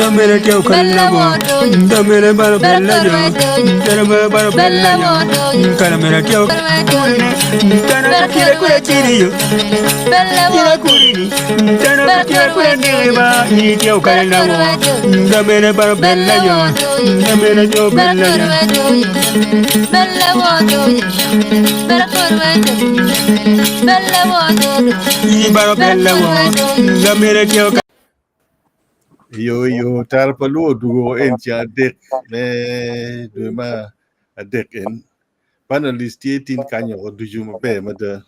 Damere teo kalabo, damere bara bella yo, damere bara bella yo, karamera teo kuri, dana kira kura tiri yo, kira kuri, dana kira kura neba, ni teo kalabo, damere bara bella yo, damere teo bella yo, bella wodo, bella kurwedo, bella wodo, ni bara bella wodo, damere teo yo tar palu dugo en cha dek me do ma a dek en panelist tin kanyo duju ma be ma de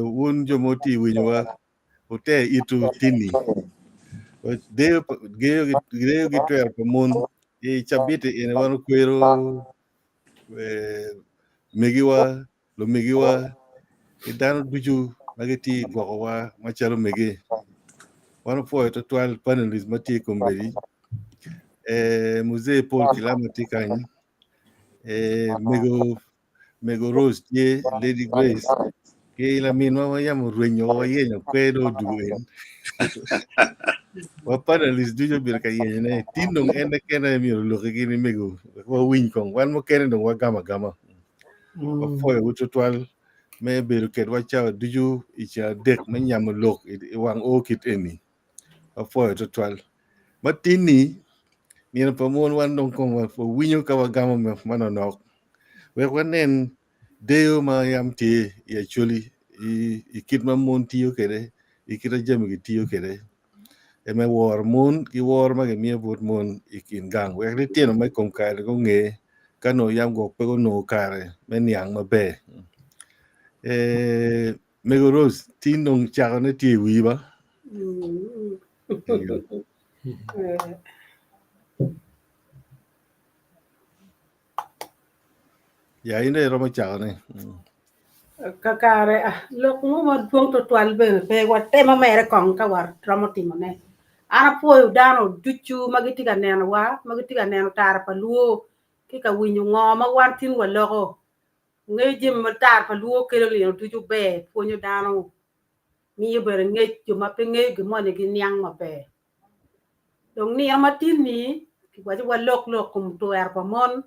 won jomoti winwa hote itu tini de geo gitwer pomon e chabite en wan kwero megiwa lo megiwa idan duju magati gowa machalo mege wan po to 12 panelist mati komberi musée Paul Kilamati Kany, Mego Rose, ye Lady Grace, que la misma vaya rueño vaya no pero duen. Wa panelist dujo bir ka yene tindong ene kena mi lo ke ni mego wa win kong wan mo kene dong wa gama gama. Wa foy wuto twal me bir ket wa cha dujo icha dek me nyam lok wang o kit eni. Wa foy to twal. Matini ni pa mon wan dong kong wa fo winyo ka wa gama me mananok. We wanen Deyo ma yam ti ya chuli i kit ma mon tiyo kede I kit jam ki tiyo kede e me war mon ki war ma ke mi bot mon I kin gang we ri tieno me kom ka ko nge ka no yam go pe go no kare me niang ma be me go ros tin nong cha ne ti wi ba ya ine ro ma cha ne kakare lok mo ma pong to 12 pe wa tema mere kong ka war tramotimo ne ana poyo dano duchu magiti ga neno wa magiti ga neno tar pa luo ki ka winyu ngo ma wan tin wa loko ngeje ma tar pa luo kelo le duchu be ponyo dano mi yebere ngejo ma pe ngege mo ne gi nyang ma be dong ni amatin ni ki wa lok kum to er pa mon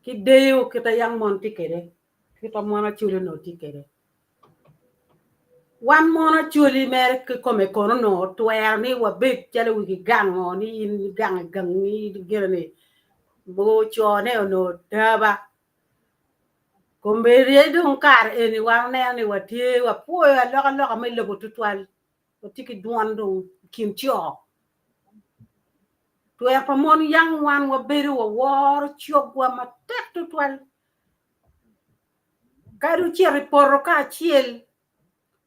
ki deyo kita yang mon tikere kita mona chule no tikere wan mona chuli mer ke come kono no twer ni wa big chale wi gang ni in gang ni gerene bo chone no daba kombere don kar eni wan ne ni wa tie wa po lo me lo tutwal o tiki duan don kim cho twer pa mon yang wan wa beru wa war chok wa ma tek tutwal karu chere porro ka chiel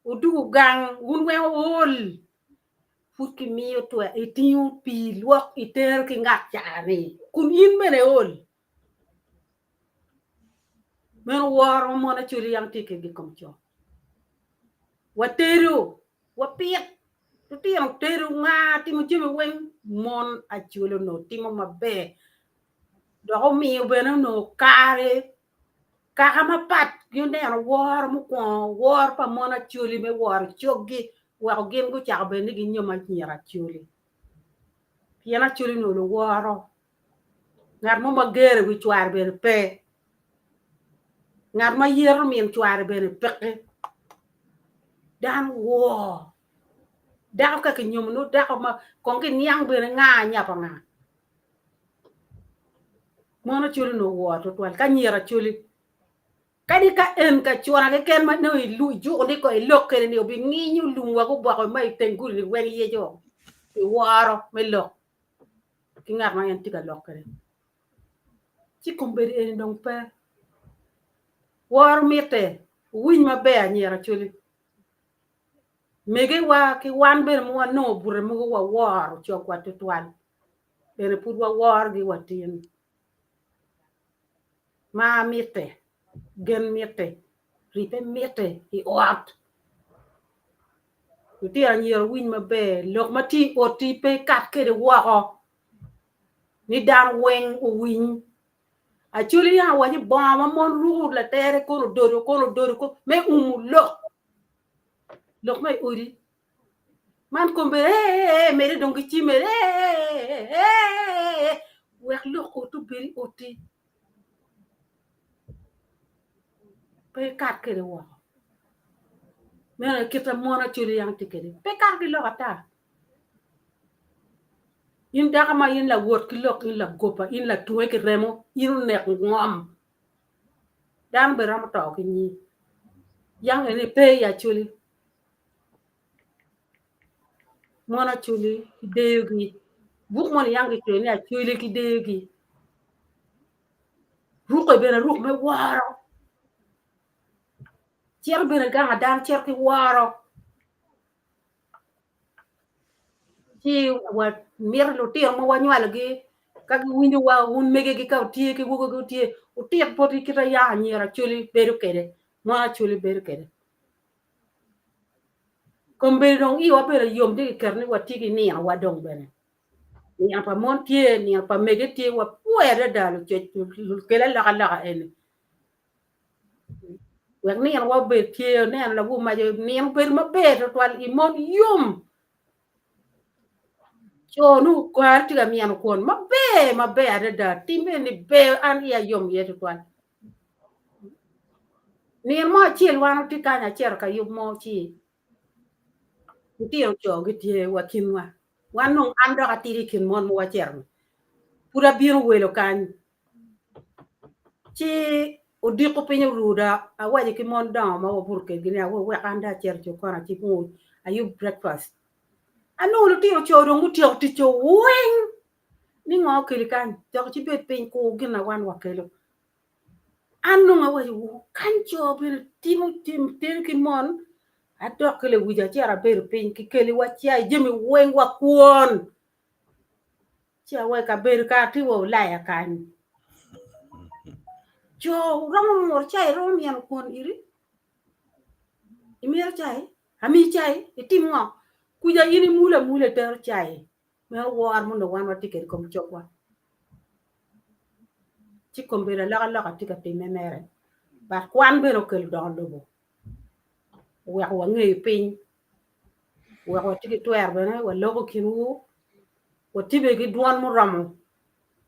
udu gang unwe ol fuki miyo to itiu pi luok iter ki ngak chani kun in mene ol men war mo na chuli yang tike gi komcho wateru wapiet tu yang teru nga ti mo jime wen mon a chulo no ti mo mabe do mi beno no kare kama pat yunde an war mo ko war pa mo na chuli me war chogi wa gen go cha be ni nyoma nyira chuli yana chuli no lo waro ngar mo magere wi chwar be pe ngar ma yer mi chwar be pe dan wo da ka ke nyom no da ma kon ke nyang be nga nya pa nga mo na chuli no wo to twal ka nyira chuli kadi ka en ka chwara ke ken ma no lu ju ni ko lok ke ni obi ngi ñu lu wa ko ba ko mai tengul ni wen ye jo waro me lok ki ngar ma en tika lok ke ci komberi en donc pe war mete win ma be anyera chuli mege wa ki wan be mo no bure mo wa war cho kwa tutwal ere pur wa war gi watin ma mete gen mete ripe mete I ot ti anyera win ma be lok ma ti oti pe kat ke de wa ho ni dan wen o win achuli ya wa ni ba ma mon ru la tere ko do ko me lok me uri man ko be mere dong ci mere wex lo ko tu beri oti pe kat ke de wo mere kita mona chuli yang tikere pe kat ki lo ata in daga ma in la wot ki lok in la gopa in la tuwe ki remo in nek ngom dan be ram to ki ni yang ene pe ya chuli mona chuli deyogi buk mon yang ki chuli ya chuli ki deyogi ruko be na ruk me waro cher be na ga dan cher ki waro ci wa mir lo ti mo wa nywa lagi ka windu wa un mege ki ka ti ki wugo ko ti o ti poti ki ta ya ni ra chuli beru kede mona chuli beru kede kombe dong i wa be yom ti kerni wa ti ki ni wa dong bene ni apa mon tie ni apa mege tie wa puere dalu che kela la ene wa ni wa be tie ne la bu ma je ni be ma be to twal i mon yum cho nu kwar ti ga mi an kon ma be ada da timbe ni be an ya yom ye to twal ni mo chi wa ti ka nya cher ka yum mo chi ti yo cho gi tie wa kinwa wa nong an da ka ti kin mon mo wa cher pura biru welo kan ci odi ko penyo ruda awaje ki mon down ma wo burke gini awo we anda cher cho kona ci ko ayu breakfast anu lu ti cho do nguti ti cho wing ni ngo kilikan to ci bet pen ko gina wan wakelo anu nga waje kan cho be tim ki mon adok le wuja ci ara ber pen ki keli wa ci ay jemi weng wa kuon ci awe ka ber ka ti wo la ya kan cho ramo mor chai rom yan kon iri imir chai ami chai itim ngo kuja ini mula ter chai me war mo no wan wati ker kom chokwa ci kombera la tika pe memere ba kwan be ro kel don do bo wa wa ngey pin wa tiki twer be na wa logo kinu wa tibe gi duan mo ramo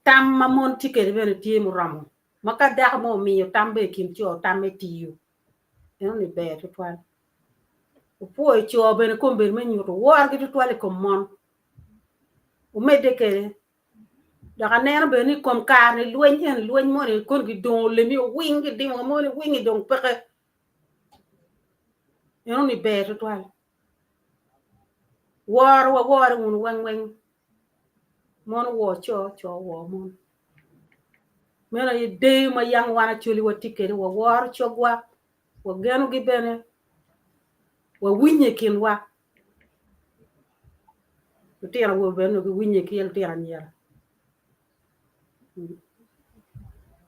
tam ma mon tiker be ne tie mo ramo maka da mo mi yo tambe kim cho tamme tiyo eno ni be to twal o poi cho be ne komber me nyuto war gi to twal ko mon o mede ke da kaner be ni kom ka ni luen mo ni kon gi don le mi wing gi di mo ni wing don peke eno ni be to twal war un wen mon wo cho wo mon mena ye de ma yang wana chuli wa tikere wa war chogwa wa ganu gi bene wa winye kin wa tira wo bene gi winye kin tira nyera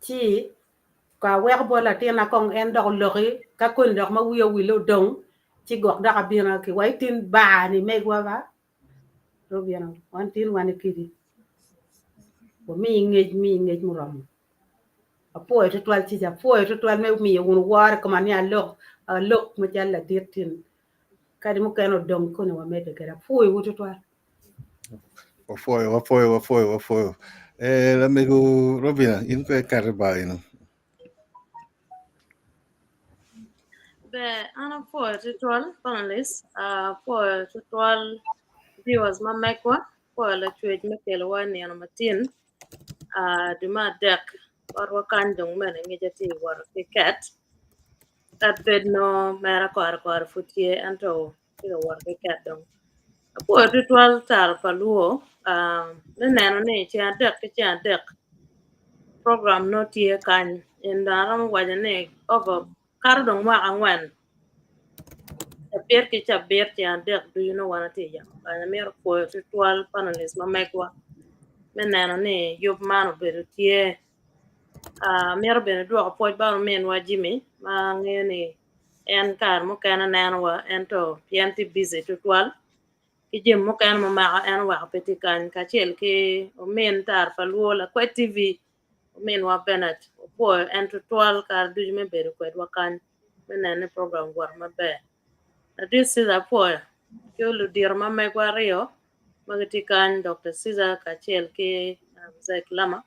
chi ka wer bola tina kong en dog lori ka kun dog ma wiyo wilo dong chi gok da bina ki wai tin ba ni megwa ba ro bina wan tin wan kidi wo mi ngej muram apoy to twal chi ja apoy to twal me mi won war ko man ya lok ma jalla dirtin kadi mo kano dong ko no mede kara apoy wo to twal wa la mego Robina in ko karba ino be ana for tutorial panelist for tutorial viewers ma mekwa for la chwej mekel wani ana matin duma dek war kan dong men ngi jati war ket that bed no mera kor futie anto ti war ket dong for tutorial tar paluo ne neno ne chi adek program no tie kan in daram wajane over kardong ma angwan Chapier ki andek do you know wana tija ana mer ko ritual panelist ma megwa menana ne yob mano bedo tie mer bedo do ko ba men wa jimi ma ngene en kar mo kana nana wa ento pianti busy ritual ki jem mo kan mo ma en wa peti kan ka chel ke o men tar paluola ko tv o men wa benet ko en ritual kar du me bedo ko wa kan menana program war ma be this is a poor Yo lu dir ma me kwa rio magati kan Dr. Caesar Kachel ke Zek Lama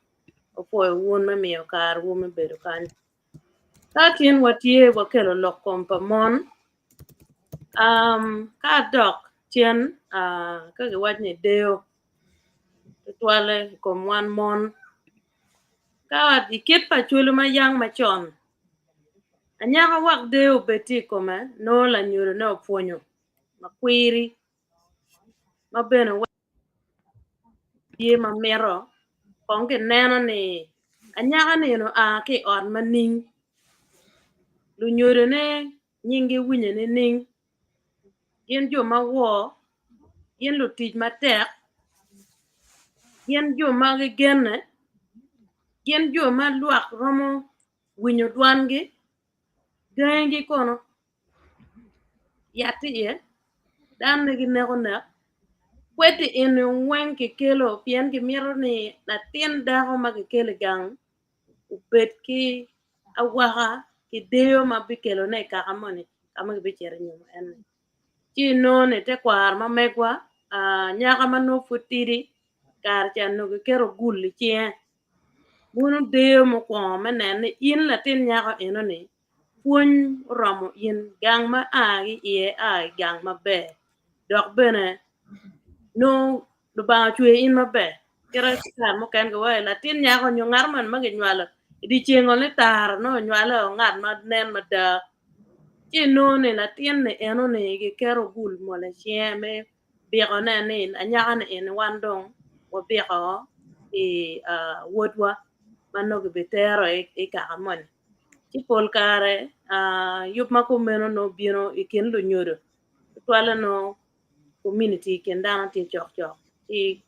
opo won me mio kar wo me bedo kan takin watie wakelo lokom pa mon ka dok chien ka ge wajni deo twale kom wan mon ka dikit pa chulu ma yang ma chon anyaka wak deo beti kome no la nyuro no puonyo makwiri mabeno ye ma mero konge neno ni anyaka ni no ki on maning lu nyuro ne nyingi winye ne ning yen jo ma wo yen lu tij matek yen jo ma gene yen jo ma luak romo winyo dwangi gengi kono yati ye dan ne gineko na kweti inu wen ke kelo pien ki miro ni na tien dako ma ke kele gang ubet ki awaka ki deyo ma bi kelo ne kakamoni kama ki bi chere nyuma ene chi no ne te kwar ma megwa nyaka ma no futiri kar chan no ke kero gulli chien bunu deyo mo kwa menene in la tin nyaka eno ni puony romo in gang ma agi iye gang ma be dok bene no do ba chwe in ma be kera kar mo kan go la tin nyaka nyo ngar man ma ge nywala di chengo le tar no nywala ngat ma nen ma da chi no ne la tin ne eno ne ge kero gul mo le cheme bi ko ne ne anyaka ne en wandong wo bi ko wodwa mano ge betero ka amon ci pol kare yup ma ko meno no bino iken lo nyodo twala no community ken dana ti chok chok ti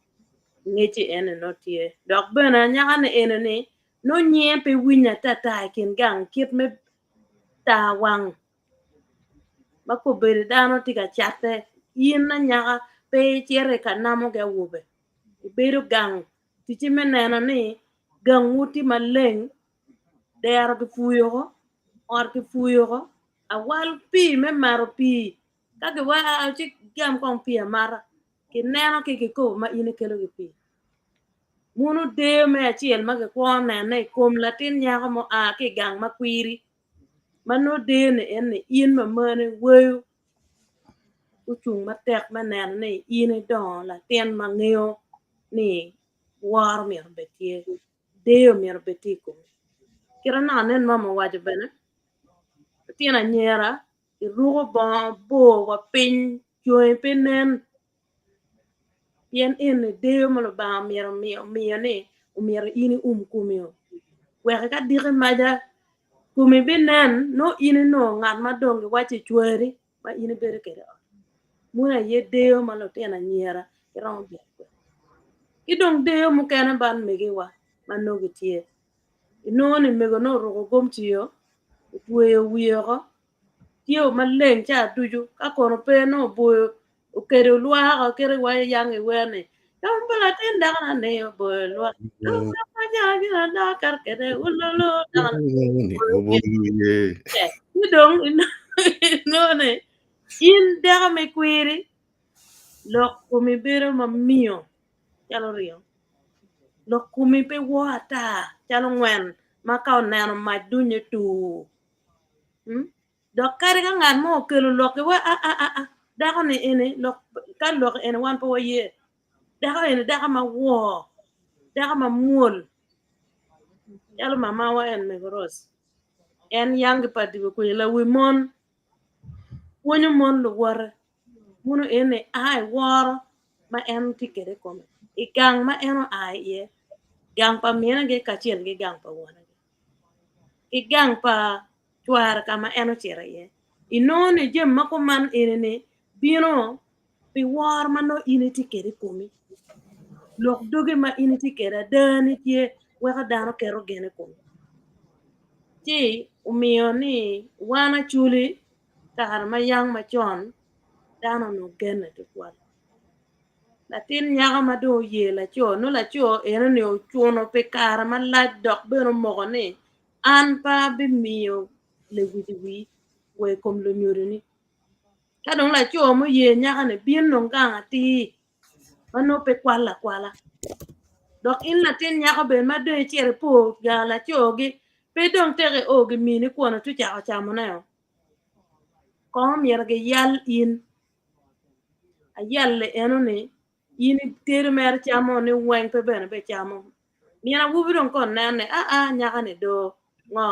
ngechi ene no tie dok bena nyaka ne ene ne no nye pe winya tata ken gang kit me ta wang ma ko bere dano ti ka chatte yin na nyaka pe chere ka namo ga wobe beru gang ti ci menena ni gang wuti maleng der ke fuyo or ke fuyo awal pi me maro pi ka ke wa a chi gam kon pi mara ke neno ke ko ma ine kelo ke pi munu de me achiel ma ke ko ne kom latin nya mo ke gang ma kwiri mano de ne en in ma mane weyo uchung matek ma neno ne ine don latin ma ngeo ni war mir betie deo mir betiko kira na nen mama wajo bene tiena nyera irugo bo wa pin joy pinen yen en deo malo ba miro ne umiro ini kumio we ka dire maja kumi binen no ini no ngat madongi wache chweri ma ini bere kere muna ye deo malo tiena nyera iron bi idong deo mu kene ban mege wa manogi tie inoni mego no rogo gomtiyo tuweyo wiyo tiyo maleng cha tuju ka kono pe no boyo okere lwa ka kere wa yang e wene dom bala tin da na ne boyo lwa dom na ja gina da kar kere ulolo da ni dong no ne in da me kwiri lo kumi bero ma mio chalo rio lo kumi pe wata chalo ngwen ma ka oneno ma dunye tu dok kare ka ngan mo kelo lok wa dako ni ene lok ka lok ene wan po ye dako ene dako ma wo dako ma muol yalo mama wa en me goros en yang pa di ko la wi mon wonyo mon lo war muno ene ai war ma en tikere ko i gang ma eno ai ye gang pa miena ge ka chien ge gang pa wona i gang pa chwar kama eno chere ye inone jem mako man ene bino pi war mano initi kere komi lok doge ma initi kere dani tie weka dano kero gene komi ti umiyo ni wana chuli kar ma yang ma chon dano no gene ti kwal latin nyaka ma do ye la cho no la cho ene ne ochuno pe kar ma la dok beno mogo ni an pa bi miyo le widi wi we kom lo nyori ni ka dong la cho mo ye nya ka ne bien nong ka ati mano pe kwala dok in la tin nya ka be ma de chere po ga la cho gi pe dong tere o gi mi ni ko na tu cha mo na yo ko mi ra ge yal in a yal le eno ne in tere mer cha mo ne wen pe be cha mo mi na wu bi dong kon na ne a nya ka ne do ngo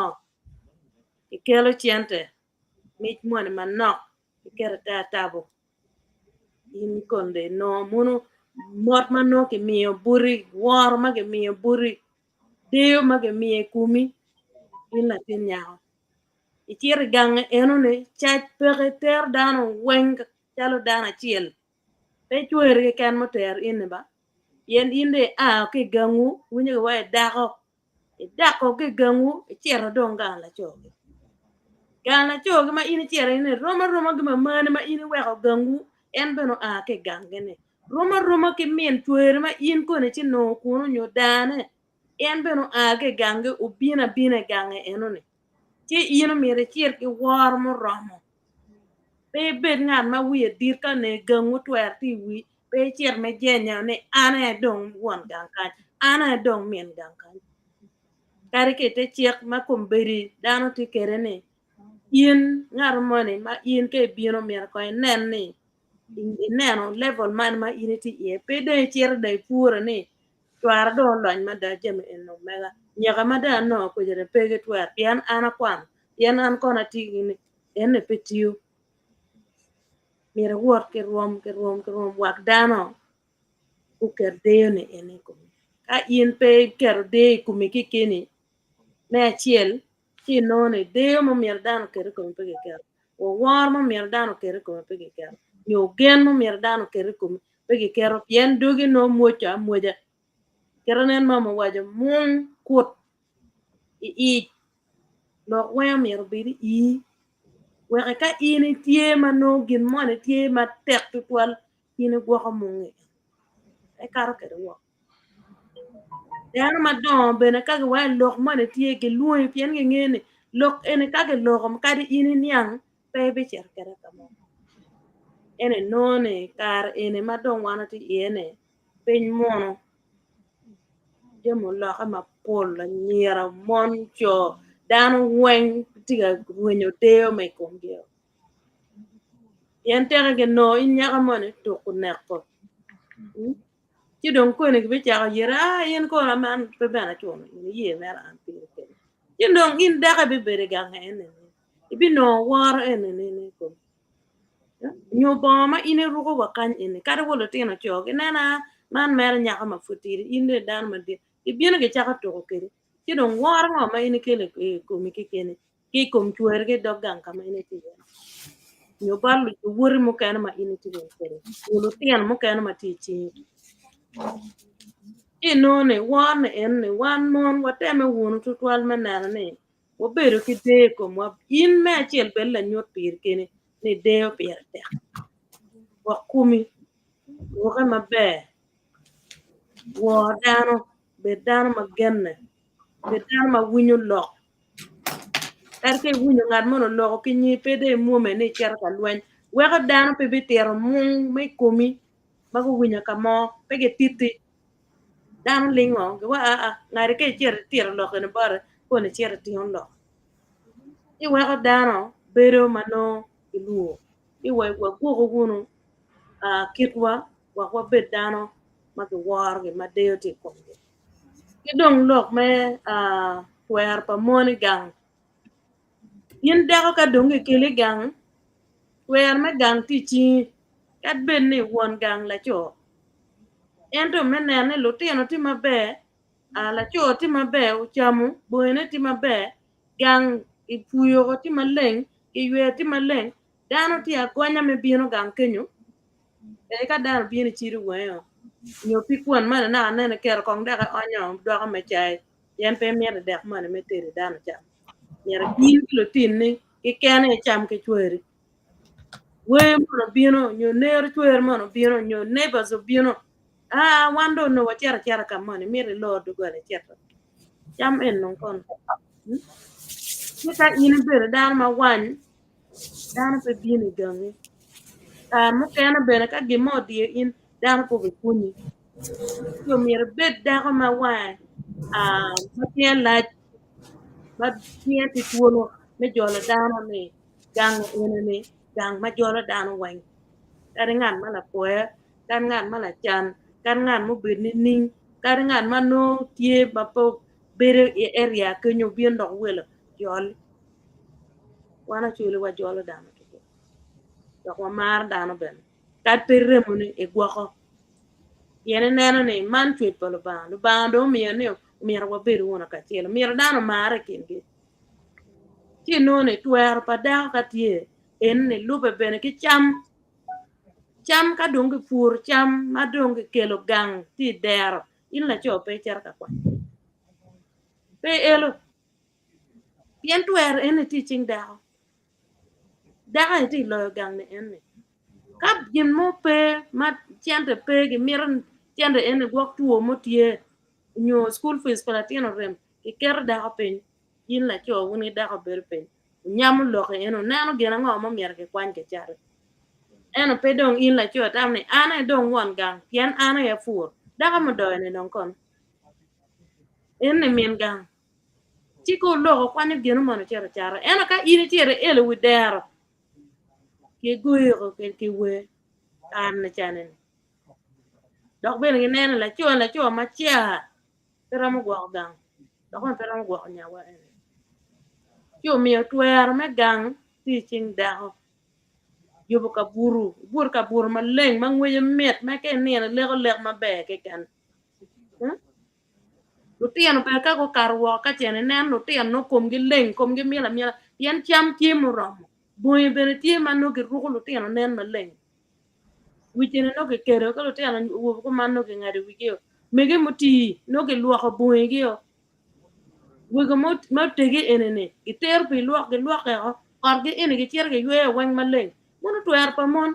ikelo chiente mich muone manok ikero tabo in konde no munu mot manok imiyo buri war ma ke miyo buri deyo ma ke miyo kumi in la tin nyaho ichir gang eno ne chach peke ter dano weng chalo dana chiel pe chwer ke kan moter in ba yen inde ke gangu winyo wa dako ke gangu ichiro donga la choge gana choge ma ini chere ne roma gima mane ma ini weko gangu en beno ke gangene roma ke mien chwer ma in ko ne chino kuno nyo dane en beno ke gange ubina gange enone ti ino mere chier ke war mo romo pe bet ngat ma wiye dir ka ne gangu twer ti wi pe chier me jenya ne ane dong won gang kan ane dong mien gang kan kare ke te chiek ma kumberi dano ti kere ne in ngar mone ma in ke bino mer ko nen ni neno level man ma in ti e pe de chier de pura ni twar do lony ma da jem en no mega nyaga ma da no ko jere pe ge twar yan ana kwan yan an kona ti ni en ne petiu mira wot ke rom wak dano u ker de ne en ko ka in pe ker de kumi kikini me achiel chi none deyo mo mier dano kere kome pege kero o war mo mier dano kere kome pege kero nyo gen mo mier dano kere kome pege kero pien dogi no mocha moja kero nen mama wajo mung kut i lok weyo mier biri weke ka ini tie ma no gin mone tie ma tek tutwal ini gwoko mungi e karo kere wak dano madongo bene kage wa lok mane tie ke luoi pien ge ngene lok ene kage lok kadi ini niang pe be cher kere kamo ene none kar ene madong wana ti ene piny mono jemo loka ma pol la nyira mon cho dano weng tiga wenyo deo me kongeo yen tere ge no in nyaka mone to kuneko ci don ko ne be cha yera yen ko la man be bana chono ni ye mera an pire ke ci don in daga be bere ga ngene ibi no war ene ne ko nyo ba ma ine rugo wakan ene kada wolo tino choge nana man mera nyaka ma futiri inde dan ma di ibino ge chaka to ko kere ci don war ngo ma ine kele ko mi ke kene ki kom chuer ge dogan kama ine ti nyo balu wori mo kana ma ine ti kere wolo tian mo kana ma ti chi inone wan en wan mon wateme wonu tutwal manane wo bedo ki de ko mo in me chiel bella nyot pir kene ni deo pir te wa kumi wo ka mabe wo dano be dano magenne be dano ma winyo lok tarke winyo ngad mono lok ki nyi pede mume ni cher ka lwen we ka dano pe be tero mung me kumi mago winyo ka mo pege titi dan lingo ke wa ngari ke cher tier lo ke bar ko ne cher ti on lo i wa ko dano bero mano iluo i wa go gunu kitwa wa be dano ma ke war ke ma de ti ko ki dong lok me wer pa moni gang yin da ka dong ke le gang wer me gang ti chi kat ben ni won gang la cho ento menene lo tieno ti mabe ala cho ti mabe uchamu boene ti mabe gang ipuyo ti maleng iwe ti maleng dano ti akwanya me bino gang kenyo e ka dano bino chiri weyo nyo pikwan mana na nene ker kong daga onyo doga me chai yen pe mere dek mana me tere dano cham mere kin kilo tin ni ki kene cham ke chweri we mono bino nyo ner chwer mono bino nyo neighbors bino wando no wachera kamane mere lord gole chera jam en non kon ni ka ine bere dan ma wan dan pe bini gangi mo kena bene ka gimo die in dan ko be kuni yo mir bet da ko ma wa ma tien la ma tien ti tuono me jolo dano ni gang ene ni gang ma jolo dano wan kari ngan mala poe kan ngan mala chan kan ngan mo bed ni ning kari ngan mano tie ba po bere area ke nyo bien dok welo jol wana chule wa jolo dano to dok wa mar dano ben kat perre mo ni e gwako yene neno ni man tweet pa lo ba do mi ne mi ra wa beru wona ka tielo mi ra dano mare kingi ti no ne twer pa da ka tie en ne lube bene ki cham ka dongi pur cham ma dongi kelo gang ti dero in la cho pe cher ka kwa pe elo pien twer en ti ching da ti lo gang ne en ne kap gin mo pe ma chente pe gi miran chente en go tuo mo tie nyo school fees para tieno rem ki ker da pe in la cho woni da ko ber pe nyam lo ke eno nano gena ngo mo mier ke kwan ke chare eno pe dong in la cho tam ne ana dong wan gang pien ana ya fur da ka mo do ne dong kon en ne mien gang ti ko lo ko kwan gena mo ne chare chare eno ka in tiere ele wi dero ke guiro ke we an na chanen dok ben gi nene la cho ma chia pero mo gwa gang dok on pero mo gwa nya wa en cho mi twer me gang ti ching da yobo ka bur ma leng ma ngwe met ma ke ne le ko lek ma be ke kan lu tien pe ka ko karwo ka chene nen lu tien no kom gi leng kom gi mila tien cham chi mu rom boy bene tie ma no gi ru lu tien nen ma leng wichene no ke kero ka lo tena wo ko man no ke ngari wigio mege moti no ke luo ko buigio we go mo tege enene iter pe luo ke or ge ene ke cher ke ywe wen maleng mono to er pa mon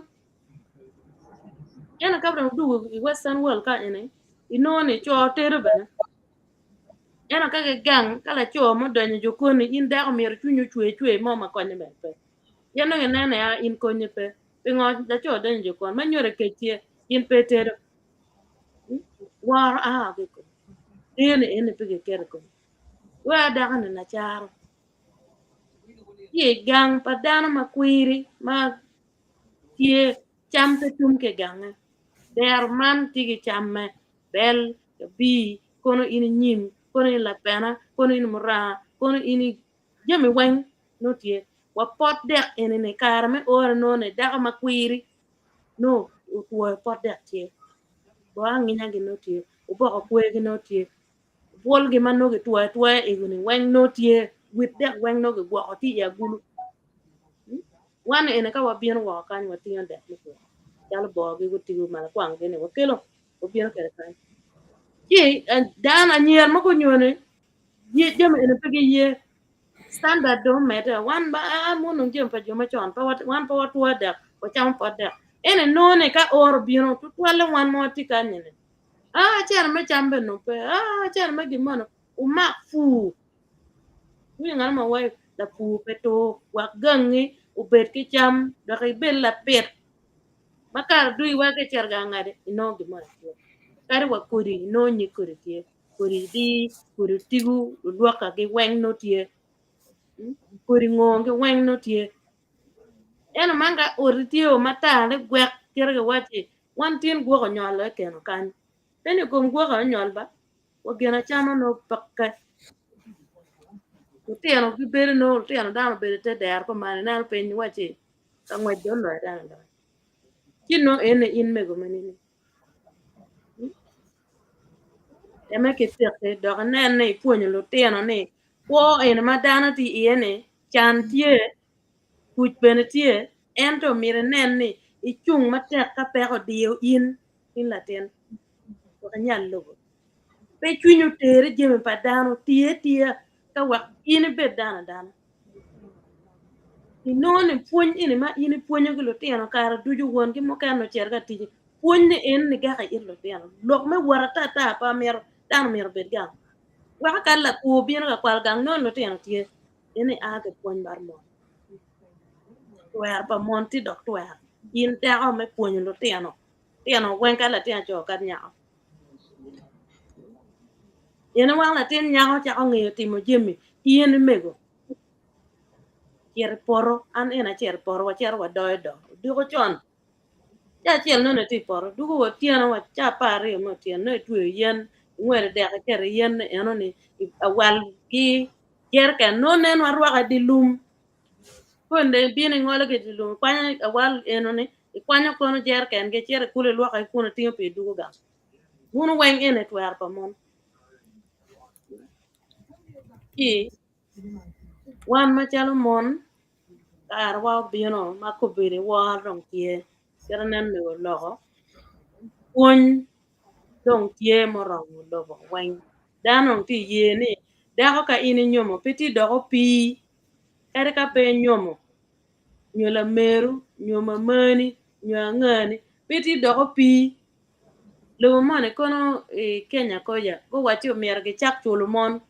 ena ka bra du western world ka ene inone cho tere bana ena ka ke gang kala cho mo donyo jokoni in da mer chunyu chwe mo ma konye be pe yano nene ya in konye pe ngo da cho donyo jokon ma nyore ke tie in pe tere war ke ko ene pege kere ko wa da kana na charo ye gang padana makwiri ma tie cham te tum ke gang der man tigi chamme bel bi kono ini nyim kono ini la pena kono ini mura kono ini jami wen no tie wa pot dek ene ne karme ora no ne da makwiri no wo pot dek tie wa nginya gi no tie u bo ko gi no tie bol gi man no ge tuwa e guni wen no tie with that wen no ge gwa ti ya gulu wan ene ka wa bien wa kan wa ti ande ko yal bo gi guti gu mala kwang ne wa kelo o bien kere kan ye dana nyer ma ko nyone ye jam ene pege ye standard do meta wan ba mo no jem pa joma chon pa wat wan pa wat wa da ko cham pa da ene no ne ka or bien to wala wan mo ti kan ne chen me chambe no pe chen me gimono uma fu wi ngal ma wai la fu peto wa gangi u bet ki cham da kai bel la pet makar dui wa ke cher ga ngade ino gimono kare wa kuri no nyi kuri tie kuri di kuri tigu lu ka ge wen no tie kuri ngonge wen no tie ena manga oritio mata le gwek cher ga wachi wan tin go ko nyalo ke no kan teni ko go ko nyol ba o gena chama no pakka tiano ki bere no tiano dano bere te der ko mane na pe ni wachi ka ngwa jon lo dano da kino ene in me go manini eme ke tete do ne ne puonyo lo tiano ne wo ene ma dano ti ene chan tie kuj bene tie ento mire nen ni ichung matek ka pe ko dio in la ten ko nyal lo pe chunyu tere jeme pa dano tie ka wa in be dano inone puony ini ma ini puonyo gi lutino kara duju won gi mo kano cher ga tiji puony ni en ni ga ir lutino lok me wara ta pa mer dan mer bed ga wa ka la ku bien ga kwal gang non lutino tie ini a ga puony bar mo wer pa mon ti dok wer in dako me puonyo lutino wen ka latin cho kad nyako yen wang latin nyako cha ng'eyo timo jimi in mego chier poro an ena chier poro wa chier wa do duko chon cha chiel no ne ti poro duko wa tieno wa cha pare mo tien no tu yen ngwere de ka ker yen eno ni awal gi yer ka no nen wa rwa di lum konde bini ngole ke dilum kwanya awal eno ni kwanya kono jer ken ge chere kule lwa ka kono tinga pe dugo ga munu wen ene twar pa mon ki wan ma chalo mon kar wa bino ma ko bere wa rong tie jara nan me lo kun dong tie mo rong lo wen danong ti ye ni da ka ini nyomo peti do pi kare ka pe nyomo nyola meru nyoma mani nyangani peti do pi lo mane kono Kenya koja go wati omier ge chak chulo mon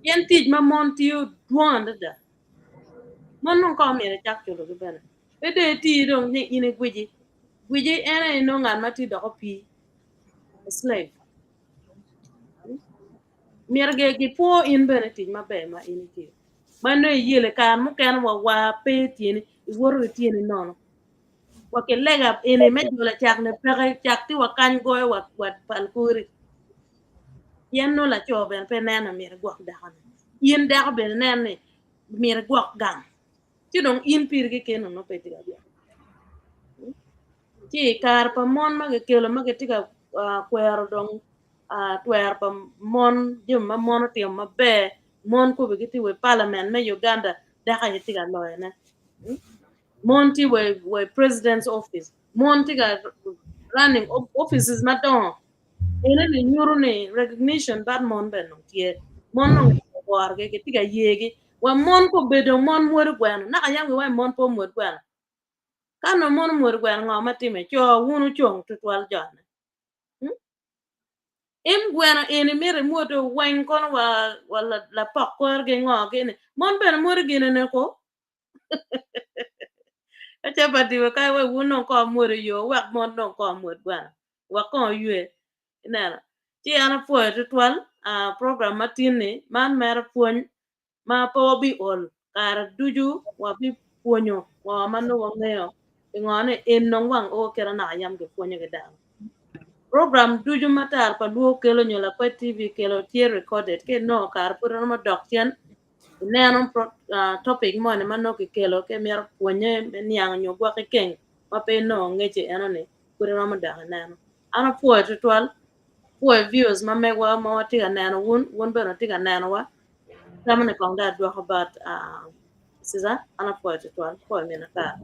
yen tij ma mon tiyo duonda da mon non ko mier chak chulo ge bana ede ti dong ni ine gwiji ene no ngan ma ti do pi slave mier ge po in bana tij ma be ma ine ti mano yele kan mo kan wa pe tieni woro tieni nono wa ke lega ene me jola chak ne pere chak ti wa kan go wa palkuri yen no la cho ben pe nena mir gwak dahan yen da ben nene mir gwak gang ti dong in pir ge ken no pe ti ga ti kar pa mon ma ge kelo ma ge ti ga kwero dong twer pa mon jum ma mon ti ma be mon ko be ti we parliament me Uganda da ka ti ga lo ne mon ti we president's office mon ti ga running offices ma don ene ni nyuru ni recognition bad mon ben no tie mon no war ke tiga yegi wa mon ko bedo mon mor gwan na aya wa mon po mor gwan kano mon mor gwan ngo matime cho wunu chong tutwal jon im gwan ene mere moto wan kon wa la pakor ge ngo gene mon ben mor gene ne ko acha pati wa kai wa wuno ko mor yo wa mon no ko mor gwan wa ko yue nana ti ana po tutwal program matini man mer puony ma po bi ol kar duju wa bi puonyo wa mano wa ngeo ngone en no wang o kera na yam ge puonyo ge dan program duju matar pa luo kelo nyola pa tv kelo tie recorded ke no kar puro no dokchen neno topic mo ne mano ke kelo ke mer puonye niang nyo gwa ke ken ma pe no ngeche enone puro no da neno ana po tutwal po views ma megwa ma tiga neno won beno tiga neno wa tamane kong da dwa about siza ana po tutwal po mi na ka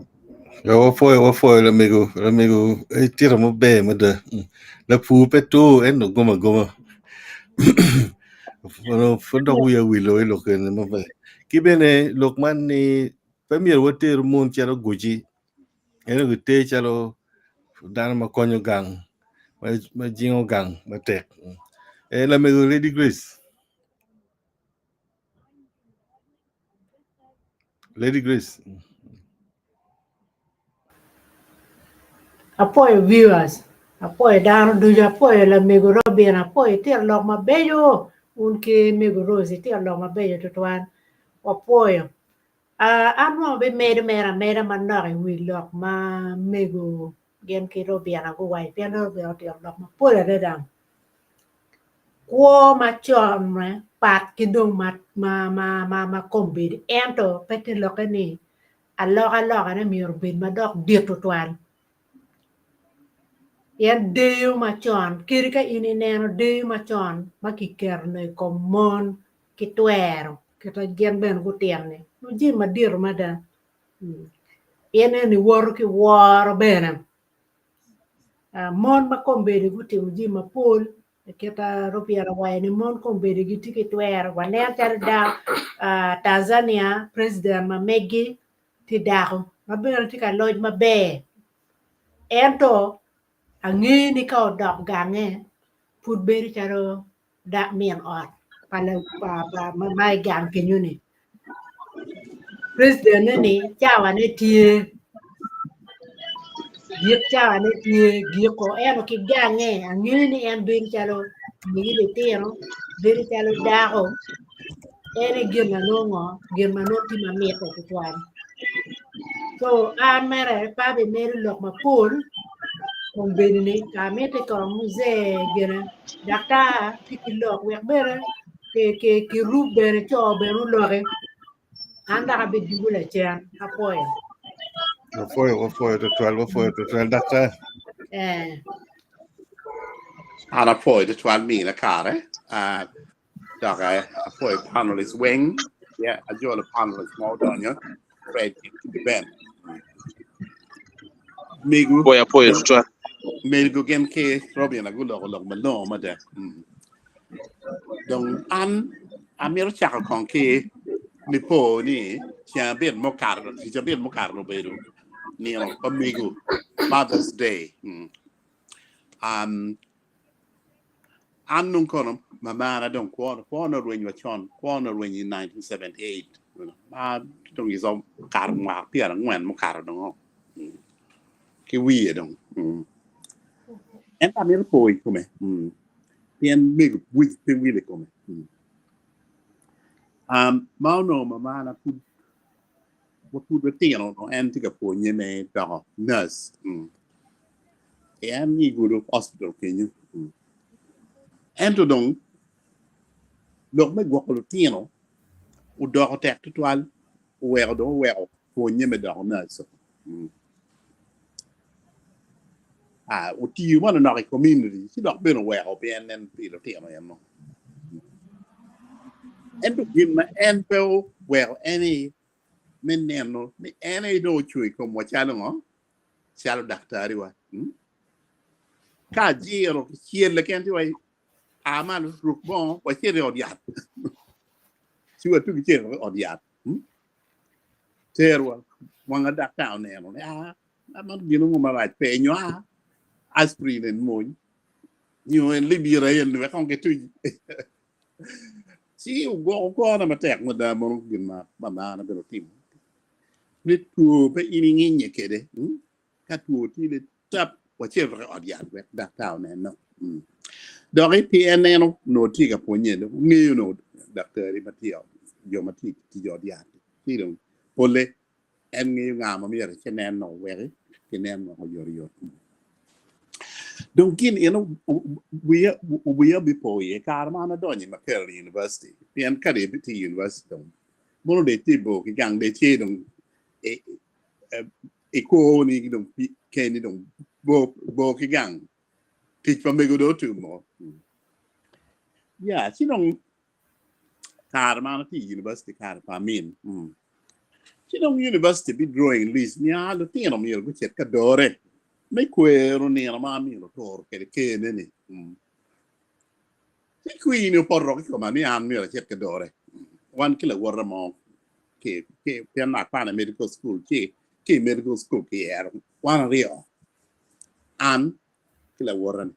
wa foi la mego e tira mo be ma da la pu pe tu en no goma fondo huya wilo e lo ke mo be ki bene lokman ni premier woter mon charo guji ene go te chalo dana ma konyo gang ma jingo gang ma tek e la mego Lady Grace apoyo viewers apoyo dano duja apoyo la mego robin apoyo tier lok mabeyo un ke mego rose tier lok mabeyo tutwan apoyo ano be mera manore wi lok ma mego gen ke robin ago wai piano be tier lok ma pola de dam kwa ma chon ma pat kidong ma kombi ento pete lokani aloka na miur bin ma dok dir tutwan yan deyo machon kiri ka ini neno deyo machon makiker ne komon kitwero kita gen ben gutierne nuji madir mada ene ni wor ki wor bena mon makombede guti uji mapol kita rupiara waini mon kombede giti kitwero wanen tar da Tanzania president ma megi ti dako mabel ti ka loj mabe ento angi ni ka odok gange put beri charo da mien ot pala pa mai gang kenyuni president ni chawa ne tie giết cha này thì giết có em cái gang nghe anh như này em bên cha lo nghĩ để tiền nó bên cha lo đau em giết mà nó ngó giết mà nó thì mà mệt của cái toàn so anh mẹ này ba bên mẹ lộc mà phun không bên này cả mẹ thì còn muse giết này đặc ta thì cái lộc quẹt bê này cái rúp bê này cho bê nó lộc ấy anh đã bị đi vui chán à coi What for the 12 doctor. Ana poi the 12 mi na care. Daga poi panelist wing. Yeah, a jola panelist small donya. Right to the band. Migu Poi apoio do 12. Migu game ke Robin a good log malo ma de. Donc amir chakal kon ke ni po ni sia ben mo car sia ben mo car no beru. Ni on amigo Mother's Day. Nung kono mama don't corner when you were chon corner when in 1978 ma don't is on car ma pia ngwen mo car no ki wi dong en ta mi poi come pien big with the wi come ma no mama na put what put the thing on en ti ka po nye me do nurse em ni go to hospital kenyu Ento dong lok me gwak lo tieno u do tek tutwal u wer do wer ko nyeme do na so u ti wana na community si dok be no wer o bien nen pi lo tieno yamo ento gin ma ento wer any men no ni any do chui ko mo chalo ngo chalo daktari wa ka jiro kiel le kenti wa amal rukbon wa chere odiat siwa tu chere odiat terwa wanga dakta ne no man gino mo mara pe nyo aspirin en moy nyo en libira en we kon ke tu si u go na matek mo da mo gin ma na be tim nit tu pe ini ngi kede ka tu ti le tap wa chere odiat we dakta ne no Dori PNN no tiga ponye ngi no daktari matio yo mati ti jodia ti dong pole en ngi nga ma mi re chenen no we chenen no yo donc kin we be poye karma na doni Macquarie University pien kare biti university dong mono de tibo ki gang de ti dong e ko ni dong ke ni dong bo ki gang teach from me go to more. Yeah, she don't Carman University Carpamin. She don't university be drawing list near the thing on me, which at Cadore. Make queer on near mammy or torque at a cane any. The queen of Port Rock, come on, near Cadore. 1 kilo water among K. Piana Medical School, K. Medical School, K. 1 real. And la Warren.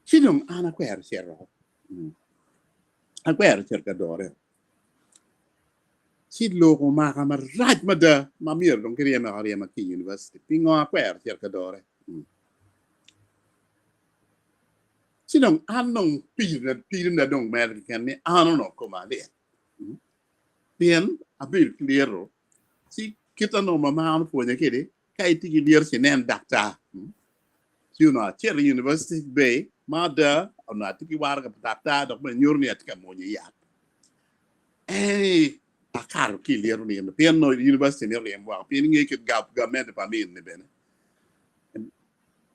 Ci non ana quer cerro. A quer cercadore. Ci logo ma raj mada ma mir non che ma aria ma ki university. Pingo a quer cercadore. Ci non hanno pire dong American ne hanno no comande. Bien a bil clearo. Ci kita no mama an fuonya kede kai tigi lier ci nen dakta. Si una cer university bay ma da ona tigi warga dakta dok me nyurni atka monya ya. Akar ki lier ni no pien no university ne rem wa pien ngi ki government pa min ne ben.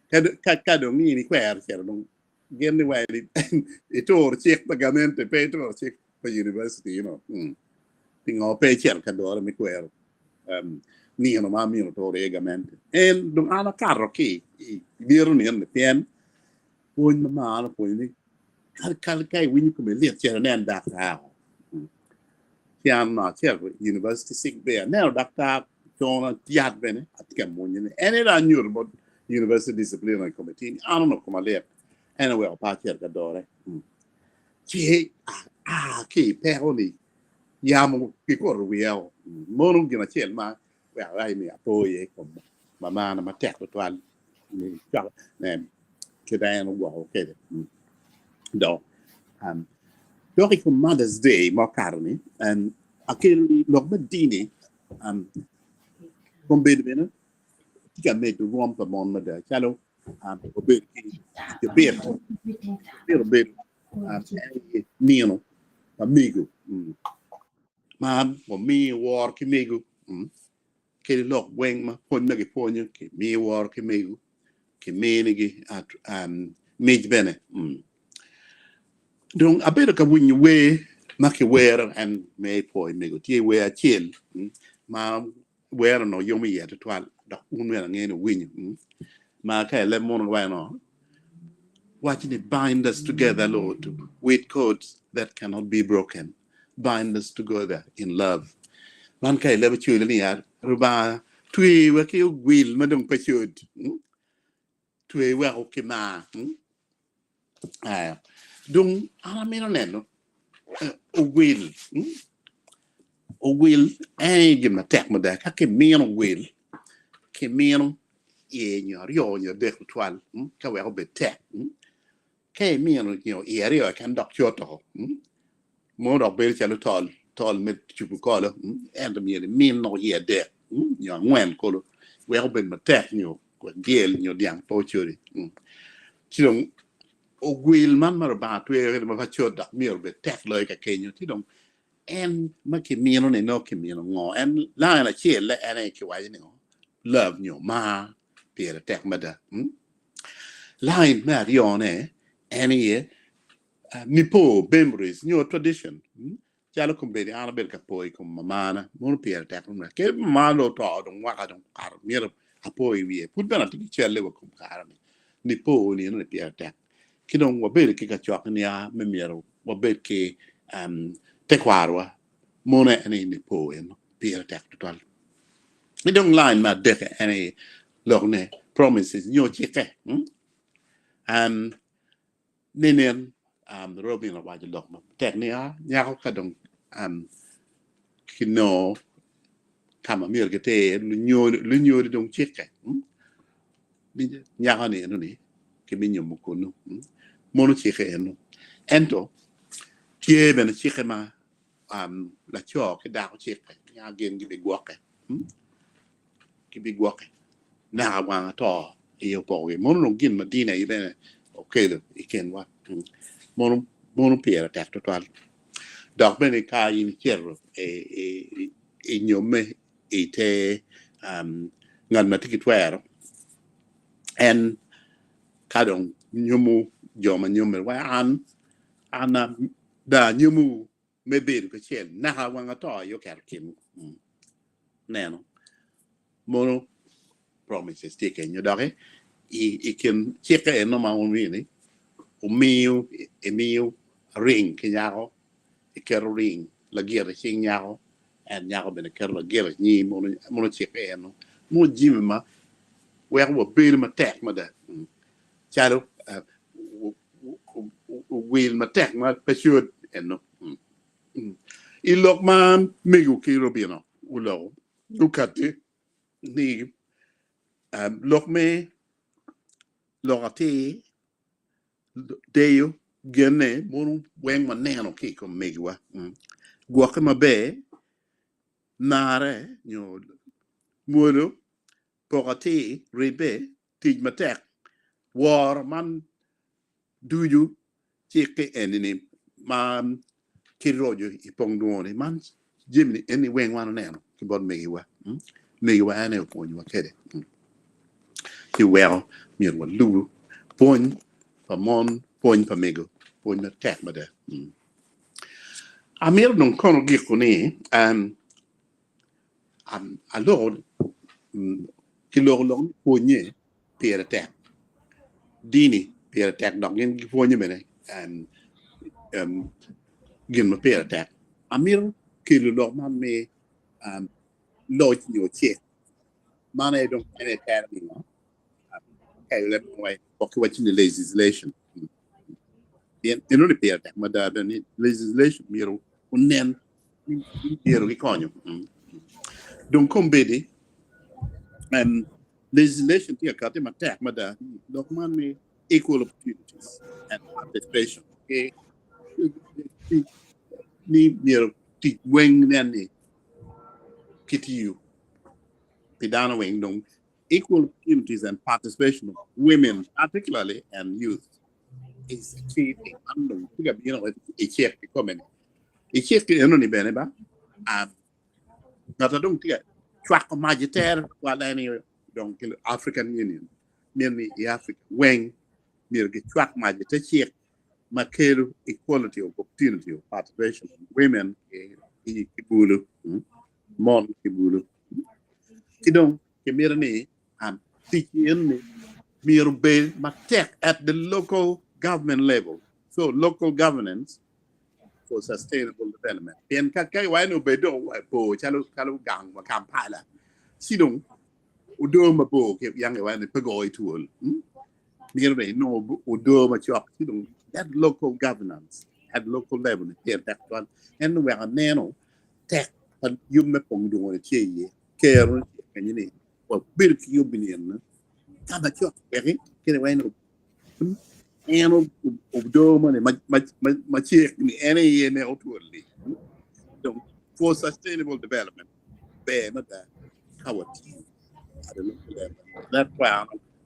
Ka dong ni kwer cer dong gen ni wa e tor check pagamente pe tor check pa university you know. Pingo pe cer ka do mi kwer. Ni no mami no to regamente en dong ana carro che vero ni en pien poi ma no poi ni cal kai wini come lì c'era ne andata chiama c'era university sick be ne dakta tona tiat bene atka monye en era nyur bod university disciplinary committee I don't know come lì anyway pa cerca dore che che peroni yamo che corro via mono gina c'è ma ai mi poi come mà nó tẹt của toàn chắc nè cái đây nó bảo ok đó đó cái Mother's Day mà carne and aquele lúc mà đi nè con bên bên nó chỉ cần mấy đứa rom tầm mòn mà để cho nó có bên cái bên Nino amigo mà mi war cái amigo cái lúc quen mà phone mấy cái phone như cái mi war cái amigo cái mi này cái mi bene donc à bên cái win way mà cái wear and me phone amigo thì wear chill mà wear nó dùng mi vậy thôi đọc un wear nghe nó win mà cái lên món wear nó watching it bind us together, Lord, with cords that cannot be broken. Bind us together in love. Man kai leva chui ni ya ruba tui wa ki will ma dong pa chud. Tui wa o ki ma. Dung ala mi no nen o will. O will ai gi ma tek ma da ka ki mi no will. Ki mi no ye nyor yo nyor de twal ka wa o be tek. Cái miệng nhiều area kan đọc cho to mo đọc bel chalo tol met chupu ko lo and miệng no ye de nhỏ ngoan ko lo we ben ma tek nhiều ko gel nhiều diang po churi chi dong o gwil man mar ba twe ma fa cho đọc miệng be tek lời ka kenyo chi dong en ma ki miệng no no ki miệng ngo en la chi le en ki wa ni love nhiều ma pe tek ma da line ma rio ne any nipo memories new tradition chalo kumbedi ana bel kapoi kum mamana mon pier tak na ke malo to don waka don kar mir apoi wie put bana ti chelle ko kum kar nipo ni no pier tak kidon wa bel ki ka chok ni a memero wa bel ki te kwarwa mona ani nipo en pier tak total ni don line ma de any logne promises new chike nên Robin là vài lộc mà tẹt này nhau cái đồng khi nó tham ăn miếng cái tê lu nhô đi đồng chết cái nhau này nó này cái mình nhom một con nó muốn chết cái nó ento kia bên chết cái mà là cho cái đào chết cái nhau gen cái bị guốc cái bị guốc cái nào mà to yêu bỏ cái muốn lồng kín mà đi này đây ok được ý kiếnว่าmono piera tak total dok bene ka in chiero e nyome e te ngan matiki twero en kadong nyomu joma nyome wa ana da nyomu mebe ko chen na ha wanga to yo kerkin neno mono promises take en yodoke I can check it no ma un vini Emil ring che nhau che ring la gira che nhau and nhau bene che la gira ni mo check it no mo jim ma we wa bil ma tek ma da chalo will ma tek ma peshud no I lok ma megu ki robino ulo ukati ni lok me Lorati Deyo Gene Monu Wang Manano Kiko Megua Guacama Bay Nare you Muru Porati Rebe Tigmatek War Man Do you Chike Enemy Man Kirojo Ipongduoni Man Jimmy any Wang Manano Kibon Megua Megua Anel Pon you kede He well mir wa lu pon pa mon pon pa mego pon na tek ma da amir non kono giko ni a lord ki lord ponye pere tek dini pere tek dog gen ki ponye mene gen ma pere tek amir ki lord man me lord yo che mane don ene tek ni okay let me wait okay watching the legislation you know the pair that but the legislation miro unen miro ki konyo donc comme bedi legislationที่เขาที่มาแตกมาได้ดอกมันมี equal opportunities and participation นี่เดี๋ยวติดเวงเนี่ยนี่พิธีอยู่พิดานเวงตรง equal opportunities and participation of women particularly and youth is key in อันหนึ่งที่กับยี่เราไอเชียกก็เป็นไอเชียกคืออันนั้นนี่เป็นไงบ้างเราจะต้องที่ชวักมาจิเตอร์ว่าอะไรนี่donc African Union merni Africa weng mirgi chwak ma je check ma kelu equality of opportunity of participation of women kibulu mon kibulu kidong ke mirni tikin ni mirbe ma tek at the local government level so local governance for sustainable development pen ka kai wai no bedo po chalu gang ma kampala sidong udoma bo ke yang e wan pegoi tool ni re no udoma chok ti dong that local governance at local level ke tak one and we are neno tek pan yum me pong do ne che ye ke ro ke ni wa bir ki yum ni na ka ba chok ke wan no eno udoma ne ma che ni ene ye ne outwardly for sustainable development be ma da kawati that's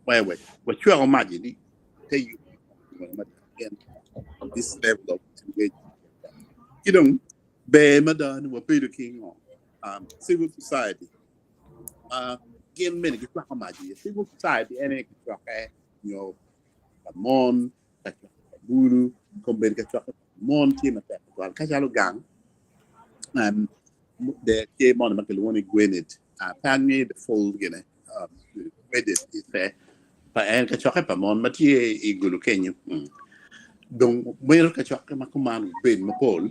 why we're sure how much you tell you this level of engagement. You know, be madan we're pretty king on civil society. Again, many get how much civil society any you know, mon, buru, combine get mon team attack. Well, kajalo gang and the game on the Makaloni Gwinnett. Pangi the full gene wedded is there pa en ka choke pa mon mati igulu kenyu donc mer ka choke ma kuman ben ma pol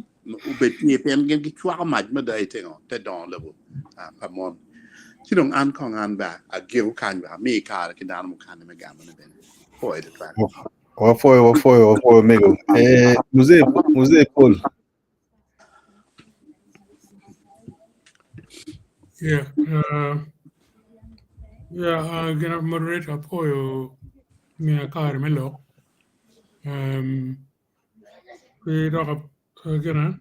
u bet ni pen gen ki chwa maj ma dai te on te don level pa mon ti dong an kong an ba a geu kan ba mi ka ki dan mo kan me gam na ben foi de fa wa foi mego musée Paul. Yeah, gonna moderate apoyo mi akar melo. We rock gonna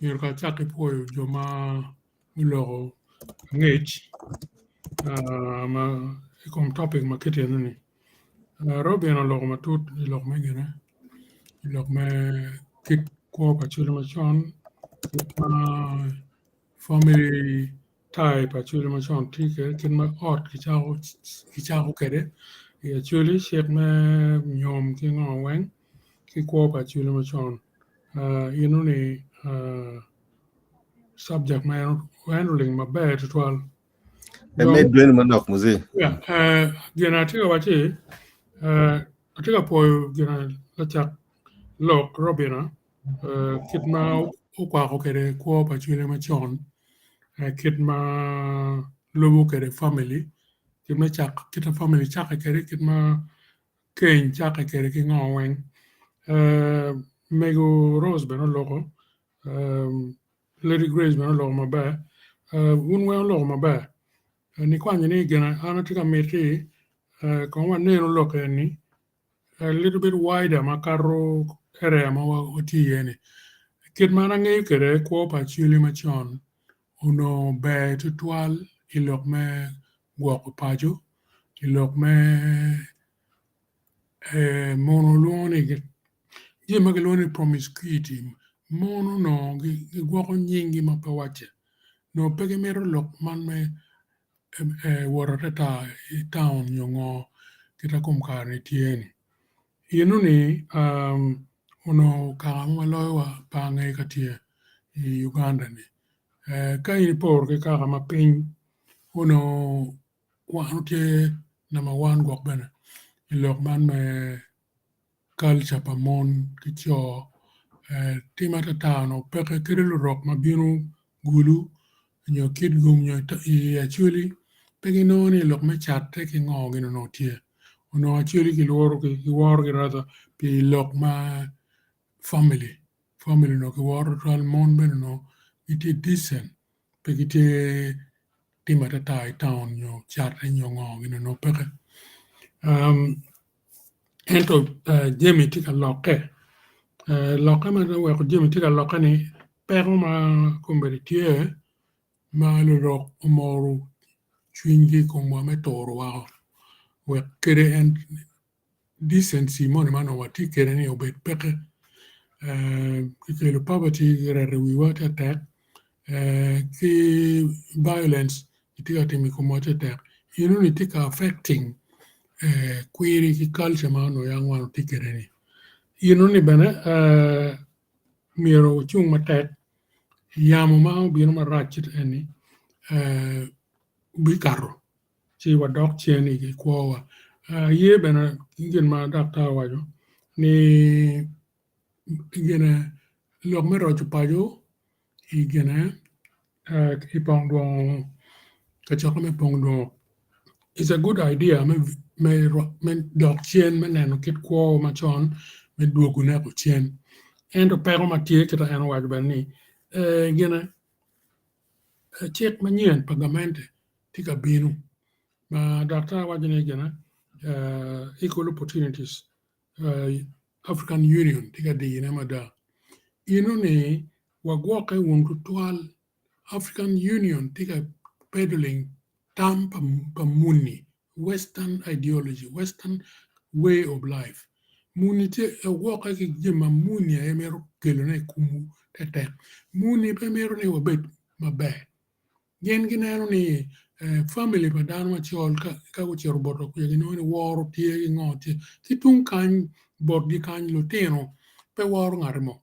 you got chaki apoyo joma melo ngage. Ma ikom topic makete nani. Robi na log matut log me gana. Log me kit ko pachulu machon. Family type actually ma chon ठीक है कि मैं और किचाओ करे ये actually shape में न्योम की नौवें कि कोप actually ma chon you know ni subject में handling my bad as well. Made doing manok musée. Yeah, gena tiga wachi tiga poyo gena lachak lok robina kitma ukwa ko kere koop actually ma chon kit ma lobo kere family kit ma chak kit family chak kere kit ma ken chak kere ki ngaweng mego rose beno logo lady grace beno logo ma ba unwe logo ma ba ni kwanye ni gena ana tika meti ko wa neno logo ni a little bit wider makaro area ma wa oti yene kit ma na nge kere ko pa chili ma chon uno be tutual ilok me guak pajo ilok me monoloni je magaloni promiscuity mono no gi guak nyingi ma pawache no pege mero lok man me warata town yongo kita kumkari tieni yenuni uno kama lowa pange katie Uganda ni kai por ke ka ma pin uno wan ke number 1 gok bana ilok man me culture pa mon ki cho timata tano peke kirelu rock ma binu gulu nyo kid gum nyo actually peke no ni lok me chat te ki ngong no tie uno actually ki wor ki rather pi lok ma family no ki wor ral mon ben no it is decent peke te timata tai town yo chat en yo ngong ino no peke ento jemi tika loke loke ma we ko jemi tika loke ni pero ma kumberi tie ma lo ro moru chwingi ko mo me toro wa we kere en decency mo ma no wati kere ni obet peke le poverty re we what attack ki violence itika timi ko mo attack ni tika affecting query ki culture ma no yang wan tikere ni ni bana miro chung matek yamu ma bino ma rachit eni bi karo ci wa dok cheni ki kwa ye bana ngin ma dakta wajo ni gena lok me rojo pajo gena ki pongdo ka choko me pongdo. It's a good idea me dok chen me neno kit kwa ma chon me duogu ne ko chen endo pero ma tie kita en wajo bani gena chek manien pagamente tika binu ma dakta wajo ne gena equal opportunities African Union tika di ne mada ne wagwoke wonku twal African Union tika peddling tam pamuni Western ideology, Western way of life. Muni te waka ki jema muni ya emero kelo na kumu tete. Muni pe mero ne wabet mabe. Yen gina ni family pa dano ma chiol ka uchiero boto kuya gina ni waro tiye ngoti. Ti tung kany bot di kany lo teno pe waro ngarimo.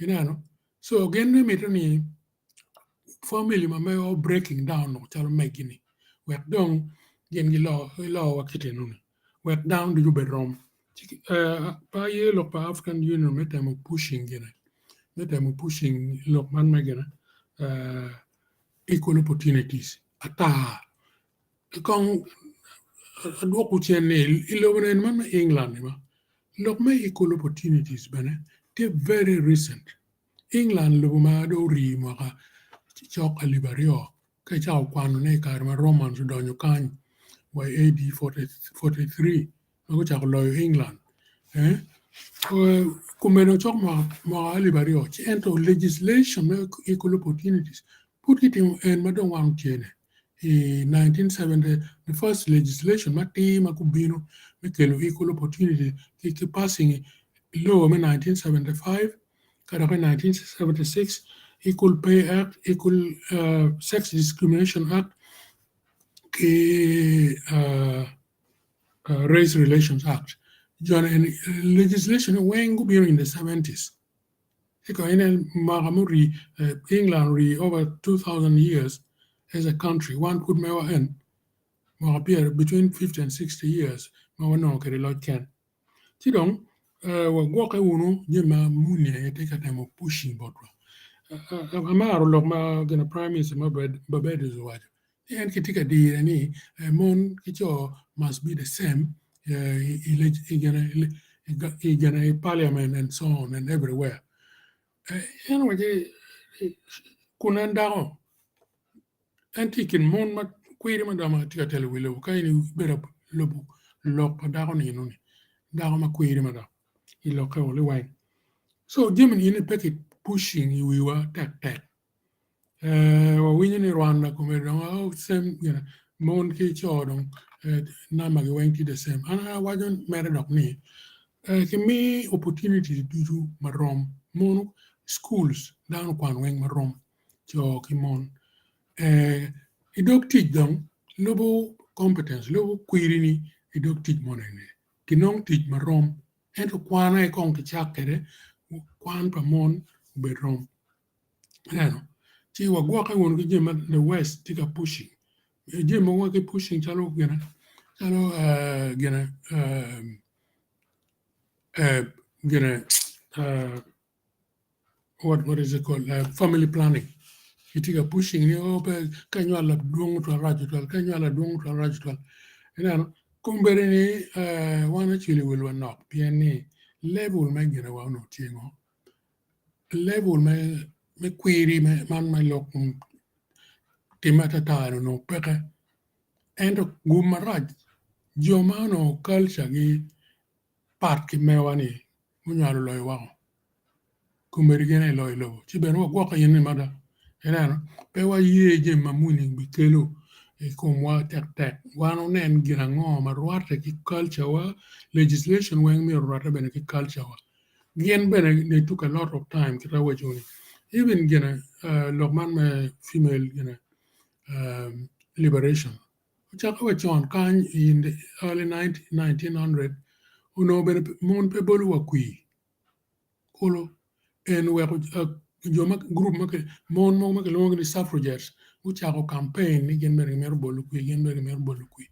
Inano? So genne mito ni family ma me o breaking down no chalo megini. Wek dong yen gi law wakite nuni. Wek down du jube rom. Pa ye lok pa African Union metemo pushing gina. Metemo pushing lok man megina equal opportunities. Ata kong adwoku chene ilobene man England ma. Lok me equal opportunities bane. They very recent. England lobo ma do ri maka chok alibario. Ka chao kwano ne karma Romans donyo kany. By AD 43, ako chako loyo England. Kumeno chok ma alibario, chi ento legislation me equal opportunities. Put it in madong wang tiene. In 1970, the first legislation, mati makubino, me kelo equal opportunity, ki passing law me 1975, kadaka 1976, Equal Pay Act, Equal Sex Discrimination Act, Race Relations Act. John legislation when go in the 70s. In England over 2,000 years as a country. One could never end. Appear between 50 and 60 years. No can lot can. Tidong walk a uno yema munia take a time of pushing botwa. Amaro log ma gonna prime minister my bed is what. And kitika di any mon kicho must be the same in parliament and so on and everywhere. Anyway, kunandao antikin mon ma kwiri madama tika tele wilo kaini bera lobu lok dao ni nuni dao ma kwiri madam iloke only wine. So Germany in a packet pushing we were tag. We in Rwanda come same mon ki chodong na magawenti the same. And I wasn't married of me. Me opportunity to do marom mon schools down kwan weng marom cho kimon. Idok teach them lobo competence, lobo query idok teach monene. Kinong teach marom and to kwana kong ki chakere kwan pa mon bedroom. Chi wagwaka won ki jema the west tika pushing. Jema wake pushing chalo what is it called? Family planning. Itika pushing ni ope kanyala duong to rajutwal kanyala duong to rajutwal. Kumbere ni wana chili will not piani level me gina wa no tingo. Level me query me man my lokum timata taro no peke ento gumaraj jomano culture gi part ki mewani munyalo loy wao kumeri gene loy lo ci ben wo ko yin mada enano pe wa yeje mamuni bikelo e komwa tek wano nen gina ngo marwarte ki culture wa legislation wen mi rwarte ben ki culture wa gien ben they took a lot of time kita wajuni even gina lokman me female gina liberation chaka wa chon kan in the early 1900 uno ben mon pe bolu wa kui kolo en we joma group make mon make long ni suffragettes chako campaign ni gen mer bolu kui gen mer bolu kui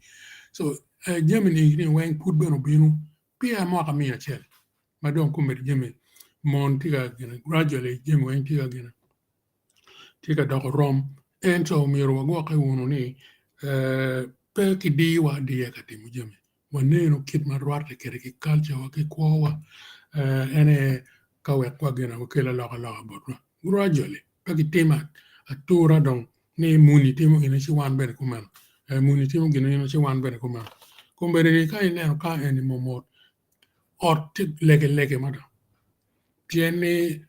so Germany ni wen put beno binu pia mo ka mi achel madon kumer Germany mon tiga gena gradually Germany wen tiga dok rom en so miro go ka wono ni pe ki di wa di ka timu Germany waneno kit marwarte kere ki culture wa ki kwa ene kawe kwa gena ko kela la botwa gradually pe ki tema atura don ne muni timo ina chi wan ber kuman muni timo gena ina chi wan ber kuman kumbere ni kai ne ka eni momot or tip lege mada tiene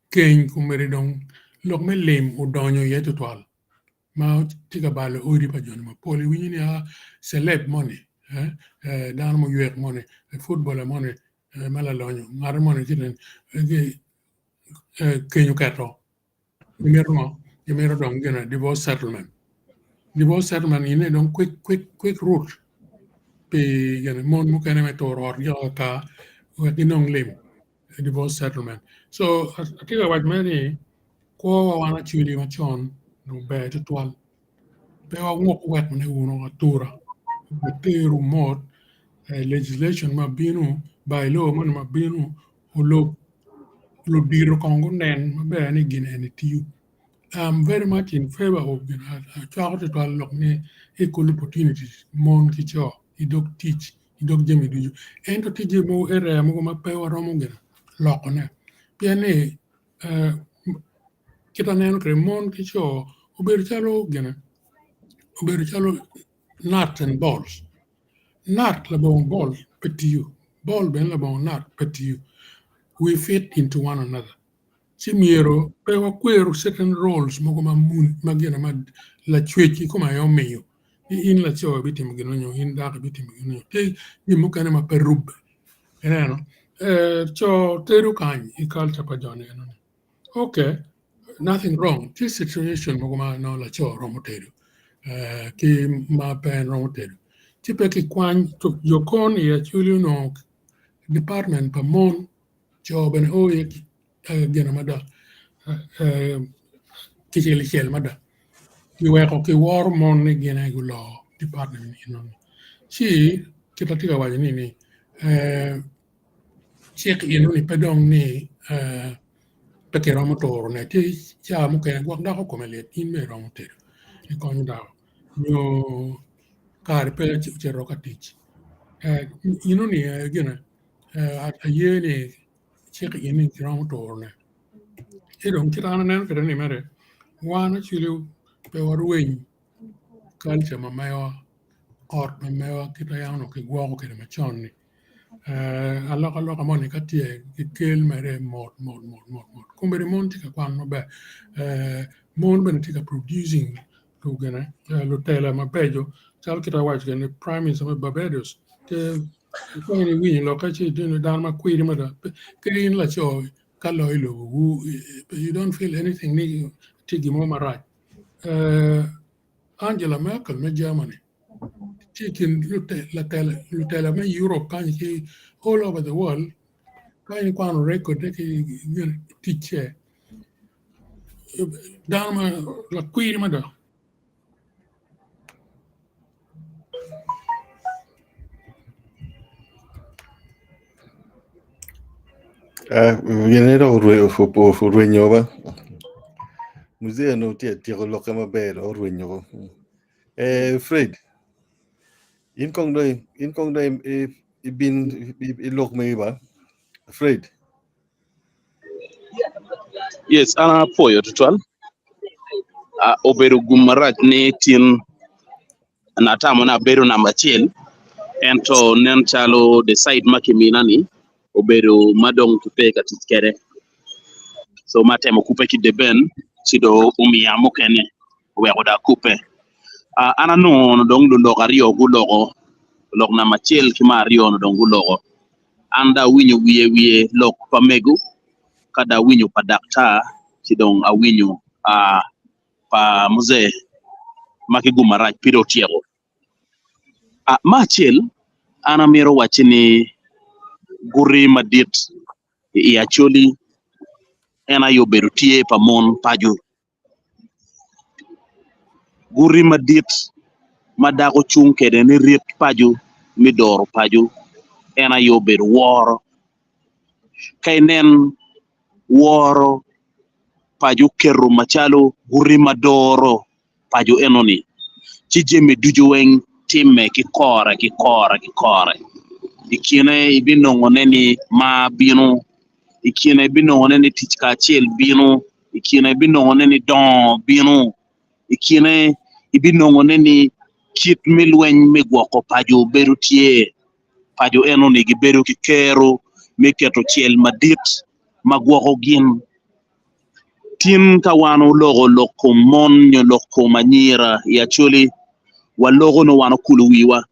ken kumbere don lok me lem o donyo yeto twal ma tiga bale ori pa jon ma poli wini a celeb money dan mo yek money footballer money mala lonyo ngar money tinen kenyu kato yemero don gena divorce settlement ine don quick route pe gena mon mo kene me toror yo ka ginong lim divorce settlement so tiga wat mani ko wana chuli machon no be to twal pe wa ngok wet ne uno atura teru mod legislation ma binu by law man ma binu lo biro kongo nen ma be ni gine ni tiu I'm very much in favor of child development equal opportunities mon ki cho idok teach idok jemi duju ento tije mo ere mo ma pe wa romo gena lokone piane kita neno kre mon ki cho ober chalo nuts and balls nut la bon ball petiu ball ben la bon nut petiu we fit into one another Chimiero, pero quero certain roles mo ma mun magina ma la chuechi come io meglio in la choa bitim ginonyo in da bitim ginonyo te ni mo kana ma perub no cho teru kan I culture pa jone no okay nothing wrong this situation mo ma no la cho romo teru ki ma pen romo teru tipe ki kwan to yokon ya chulu no department pa mon cho ben o gena mada kichel mada ki weko ki war mon ni gena go law department non chi kita tiga waje ni check ino ni pedong ni peke romo toro ne ti cha mo ke gwak da ko komele in me romo ter e ko ni da no kar pe che ro ka tich ino ni gena a ye ni check ino ni romo toro ne e don kita na ne ni mere wana chilu pe warwen culture ma mayo ort ma mayo kita yano ki gwago ke ma chonni alloka moni katie ki kel mere mot kumbere mon tika kwan no be mon ben tika producing to gana lo tela ma pejo chal kita wach gane prime minister of Barbados te ko ni wini lo ka chi dino dan ma kwiri ma da green la cho kaloilo you don't feel anything ni tigi mo marai Angela Merkel me Germany chicken lutela me Europe kan ki all over the world kan kwan record ki teacher dama la kwiri ma da viene da urwe ba museo no tiro lo kama be urwe nyoba Fred in kong dai bin lok me ba Fred Yes, ana apoyo total. obedo gumarach ni tin na tamo na bedo namba chiel ento nen chalo decide makimina ni obedo madong kipe katit kere so matemo kupe kideben sido umia mokene wegoda kupe ana no dong do logario gulogo log na machiel kimario no dong gulogo anda winyo wiye lok pamegu kada winyo pa dakta sidong a winyo pa mzee makigumarach piro tiego machiel ana miro wachini guri madit i actually ena yo bedo tie pa mon paju guri madit madako chung kede ni riet paju midoro paju ena yo bedo woro kainen woro paju kerru machalo guri madoro paju enoni chijemi dujuweng timme ki kore ikine ibino ngoneni ma binu ikine ibino ngoneni tichka chiel binu ikine ibino ngoneni don binu ikine ibino ngoneni kit milweny migwoko paju beru tie paju enoni gi beru ki kero miketo chiel madit magwoko gin tin kawano logo loko mon nyo loko manyira ya chuli walogo no wano kuluwiwa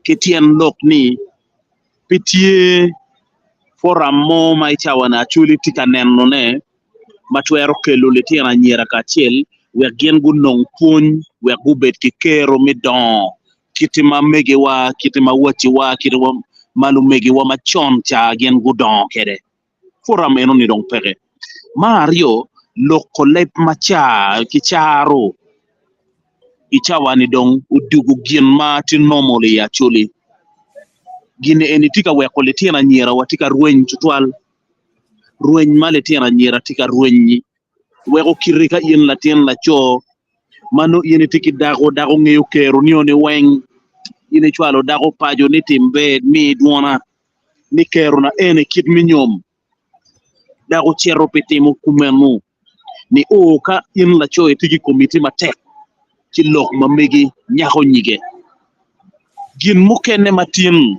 ketien lok ni pitie foramo mai chawana chuli tika nenno ne matwero kelo letiana nyira kachiel we gen gunong pun we gubet ki kero midon kitima megewa kitima wachiwa kitima malu megewa machon cha gen gudon kede foram eno ni dong pere Mario loko lep macha kicharo ichawani dong udugu gin mati normally actually gine enitika weko letiana nyira watika rueny tutwal rueny maletiana nyira tika rueny weko kirika yen latien la cho mano yene tiki dago ngeyo kero ni one weng yene chwalo dago pajo ni timbe mi duona ni kero na ene kit minyom dago chero petimo kumenu ni ka yen la cho tiki komite matek ci lok mamegi nyako nyige gin mukene matin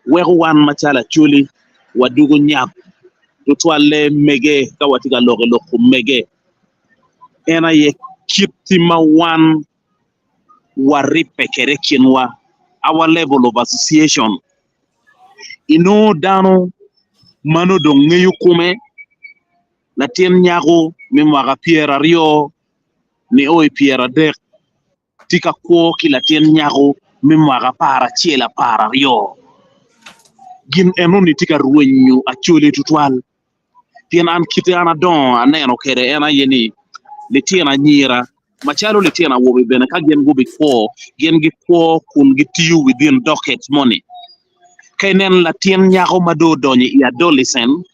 weko wan machala chuli wadugo nyap tutwale mege kawatika loko mege ena ye kitima wan waripe kere kinwa our level of association ino dano mano do ngeyu kume la tien nyako mimwaga piera rio ni oi piera dek tika ko kila tien nyako mimwaga para chiela para rio gin enoni tika ruenyu actually tutwal tien an kite ana don aneno kere ena yeni le tiena nyira machalo le tiena wobe bene ka gen go big four gen gi ko kun gi tiu within docket money kainen la tien nyako mado donyi i adolescent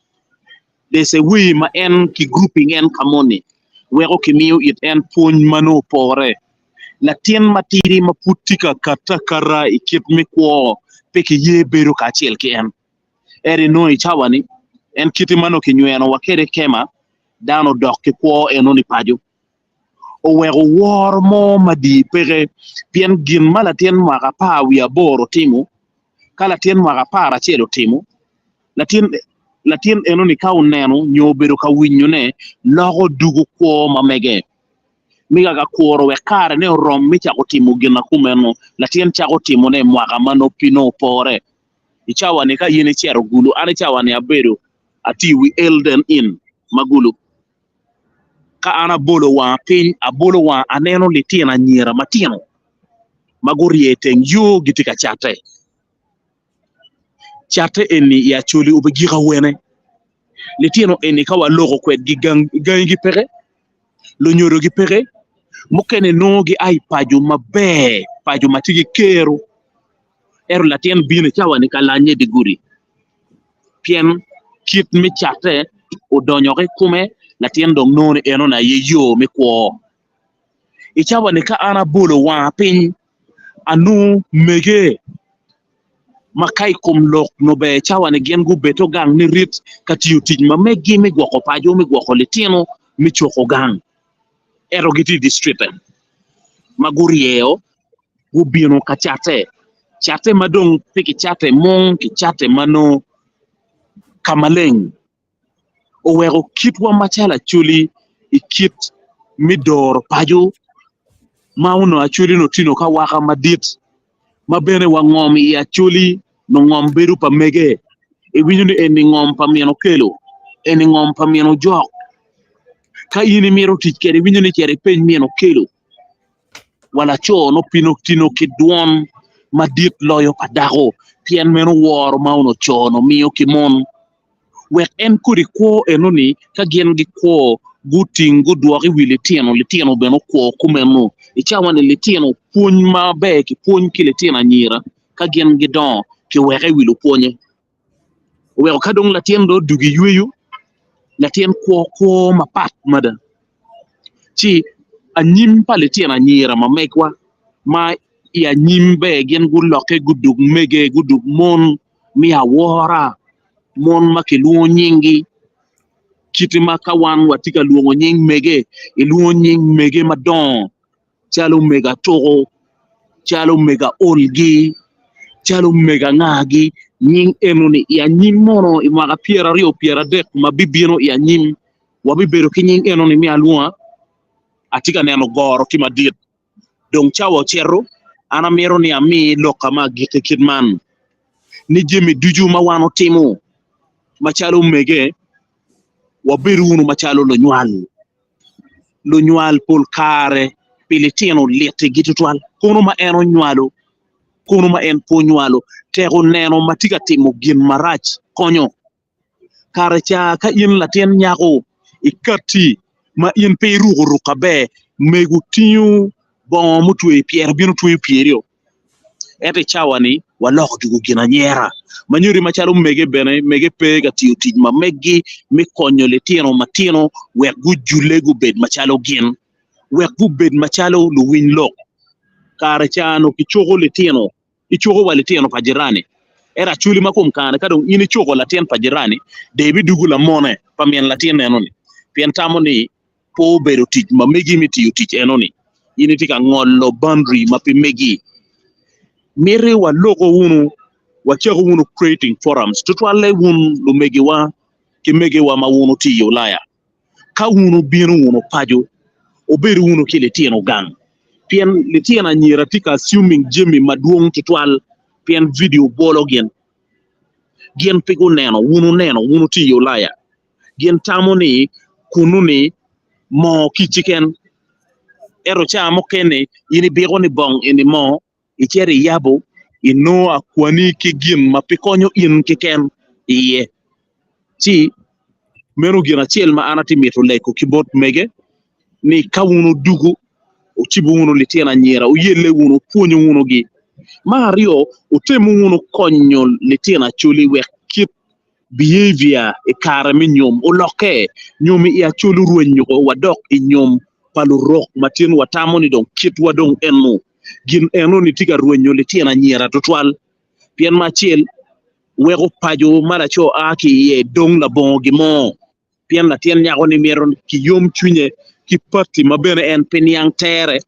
they say we ma en ki grouping en kamoni weko kimiu it en pun mano pore la tien matiri maputika katakara ikip mikwo peke ye beru ka chiel ki en eri no ichawani en kiti mano kinyweno wakere kema dano dok ki kwo enoni paju o wego wor mo madi pere pien gin mala tien mwaga pa wia boro timu kala tien mwaga para chielo timu la tien enoni ka uneno nyoberu ka winyo ne logo dugu kwo mamege miga ga koro we kare ne rom mi chako timu gina kumeno la tien chako timu ne mwaga mano pino pore ichawani ka yene chero gulu ane chawani abedo ati we elden in magulu ka ana bolo wa pin abolo wa aneno litina nyira matino magoriete yo gitika chate eni ya chuli ubegira wene litino eni kawa logo kwet gi gangi pere lo nyoro gi pere mukene no gi ai paju mabe paju matigi kero latien bine chawani kalanye di guri pien kit mi chate o donyore kume latien dong none eno na yeyo mi kwo ichawani ka ana bolo wa pin anu mege makai kum lok no be chawani gen gu beto gang ni rit katiu tij ma megi mi gwoko pajo mi gwoko litino mi choko gang erogiti district magurieo gubino ka chate madong piki chate mong ki chate mano kamaleng owero kitwa machala chuli ikit midor pajo mauno achuli no tino ka waka madit mabene wa ngom i achuli no ngom beru pa mege e winyu ni eni ngom pa mieno kelo eni ngom pa mieno jok ka ini miro tich kere winyu ni kere peny mieno kelo wala cho no pino tino kidwon madit loyo padako pien meno wor mauno cho no miyo kimon wek en kuri kwo enoni ka gien gi kwo guting gudwoki wi litieno beno kwo kumeno ichawane litieno puony ma be ki puony ki litieno anyira ka gien gi don ki weke wi lo puonye weko ka dong latien do dugi yweyo latien kwo mapat mada chi anyim pa litieno anyira ma mekwa ma ya nyim be gien guloke gudug mege gudug mon mi awora mon ma ke luo nyingi kiti ma kawan watika luo nying mege luo nying mege madon chalo mega toro chalo mega olgi chalo mega ngagi nying enoni ya nyim mono imaga piera rio piera dek ma bibieno ya nyim wabibero ki nying enoni mi alua atika neno goro ki madit dong chawo chero ana mero ni ami loka ma gite kidman ni jemi duju ma wano timo machalo mege wabiru unu machalo lo nywal pol kare pilitino lete gitutwal kono ma eno nywalo kono ma en po nywalo tego neno matika timo gin marach konyo kare cha ka in latien nyako ikati ma in pe ruka be megu tiu bon mutwe pierre binu twe pierio ete chawani waloko jugo gina nyera manyuri machalo mege bene mege pega tiyo tij ma megi mi konyo litieno matino wek gu jule gu bed machalo gin wek gu bed machalo lu win lok kare chano kichogo litieno ichogo wa litieno pa jirani era chuli makum kane kadong ini chogo latien pa jirani debi dugu la mone pa mien latien enoni pien tamo ni po bedo tij ma megi mi tiyo tij enoni ini tika ngolo boundary ma pi megi mere wa logo unu wachego unu creating forums tutwale wun lu megewa ki megewa ma wunu tiyo laya ka wunu binu wunu pajo oberu wunu ki litieno gang pien litiena nyira tika assuming jemi maduong tutwal pien video bolo gen pigo neno wunu tiyo laya gen tamo ni kunu ni mo kichiken ero cha mo kene ini biro ni bong ini mo icheri yabo ino akwani ki gin mapikonyo in kiken iye chi meno gina chiel ma anati mito leko kibot mege ni kawuno dugu uchibu uno litiena nyera uyele uno puonyo uno gi mario utemu uno konyo litiena chuli we kit behavior e kara mi nyom uloke nyomi ya chulu ruenyo wadok i nyom palu rock matin watamo ni don kit wadong enu gin eno ni tiga ruenyo litiena nyera tutwal pien machiel wego pajo mala cho aki ye dong la bon gimo pien la tien nyago ni meron ki yom chunye ki parti mabene en penyang tere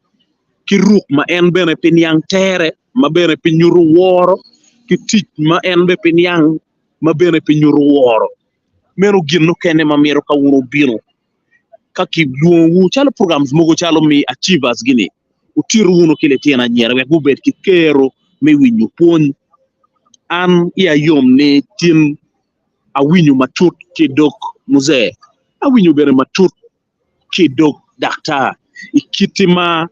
ki ruk ma en bene penyang tere mabene penyuru woro ki tich ma en be penyang mabene penyuru woro mero ginno kene ma mero ka wuro bino kaki luongu chalo programs mogo chalo mi achievers gini utiru uno kile tiena nyera we gubet ki kero me winyu pon an ya yom ne tin a winyu matut ki dok muze a winyu bere matut ki dok dakta ikitima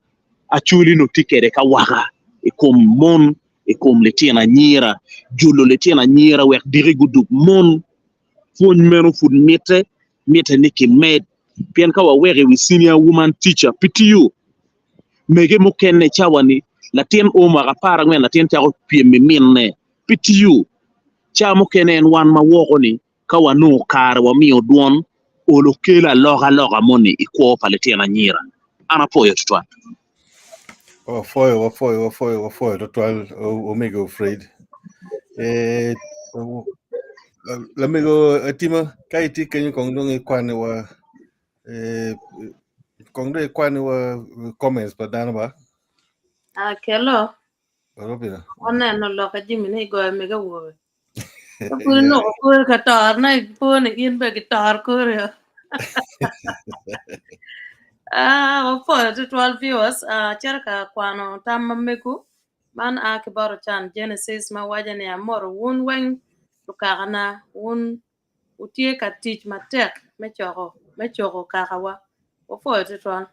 achuli no tikere ka waka ikom mon ikom le tiena nyera julo le tiena nyera we diri guduk mon fon meno fud mete niki med pien ka wa wege wi senior woman teacher PTU mege mo kenne chawani latien o ma rapara ngwen latien tago piemi minne PTU cha mo kenen wan ma wogo ni ka wanu kar wa mi odwon o lokela loga moni ikwo paletiena nyira ana poyo tutwa Wafoyo total omega afraid lamego atima kaiti kenyo kongdong kwane wa kong de kwani wa comments pa dana ba. Kelo. Robina. Ona no lo ka jimi ni go me ga wo. Pur no pur ka tar na pur ni in be guitar ko ya. For the 12 viewers, charka kwano tammeku man akibaru chan Genesis ma wajane amor wun weng tukagana wun utie ka tich matek mechoko kakawa. For the 12.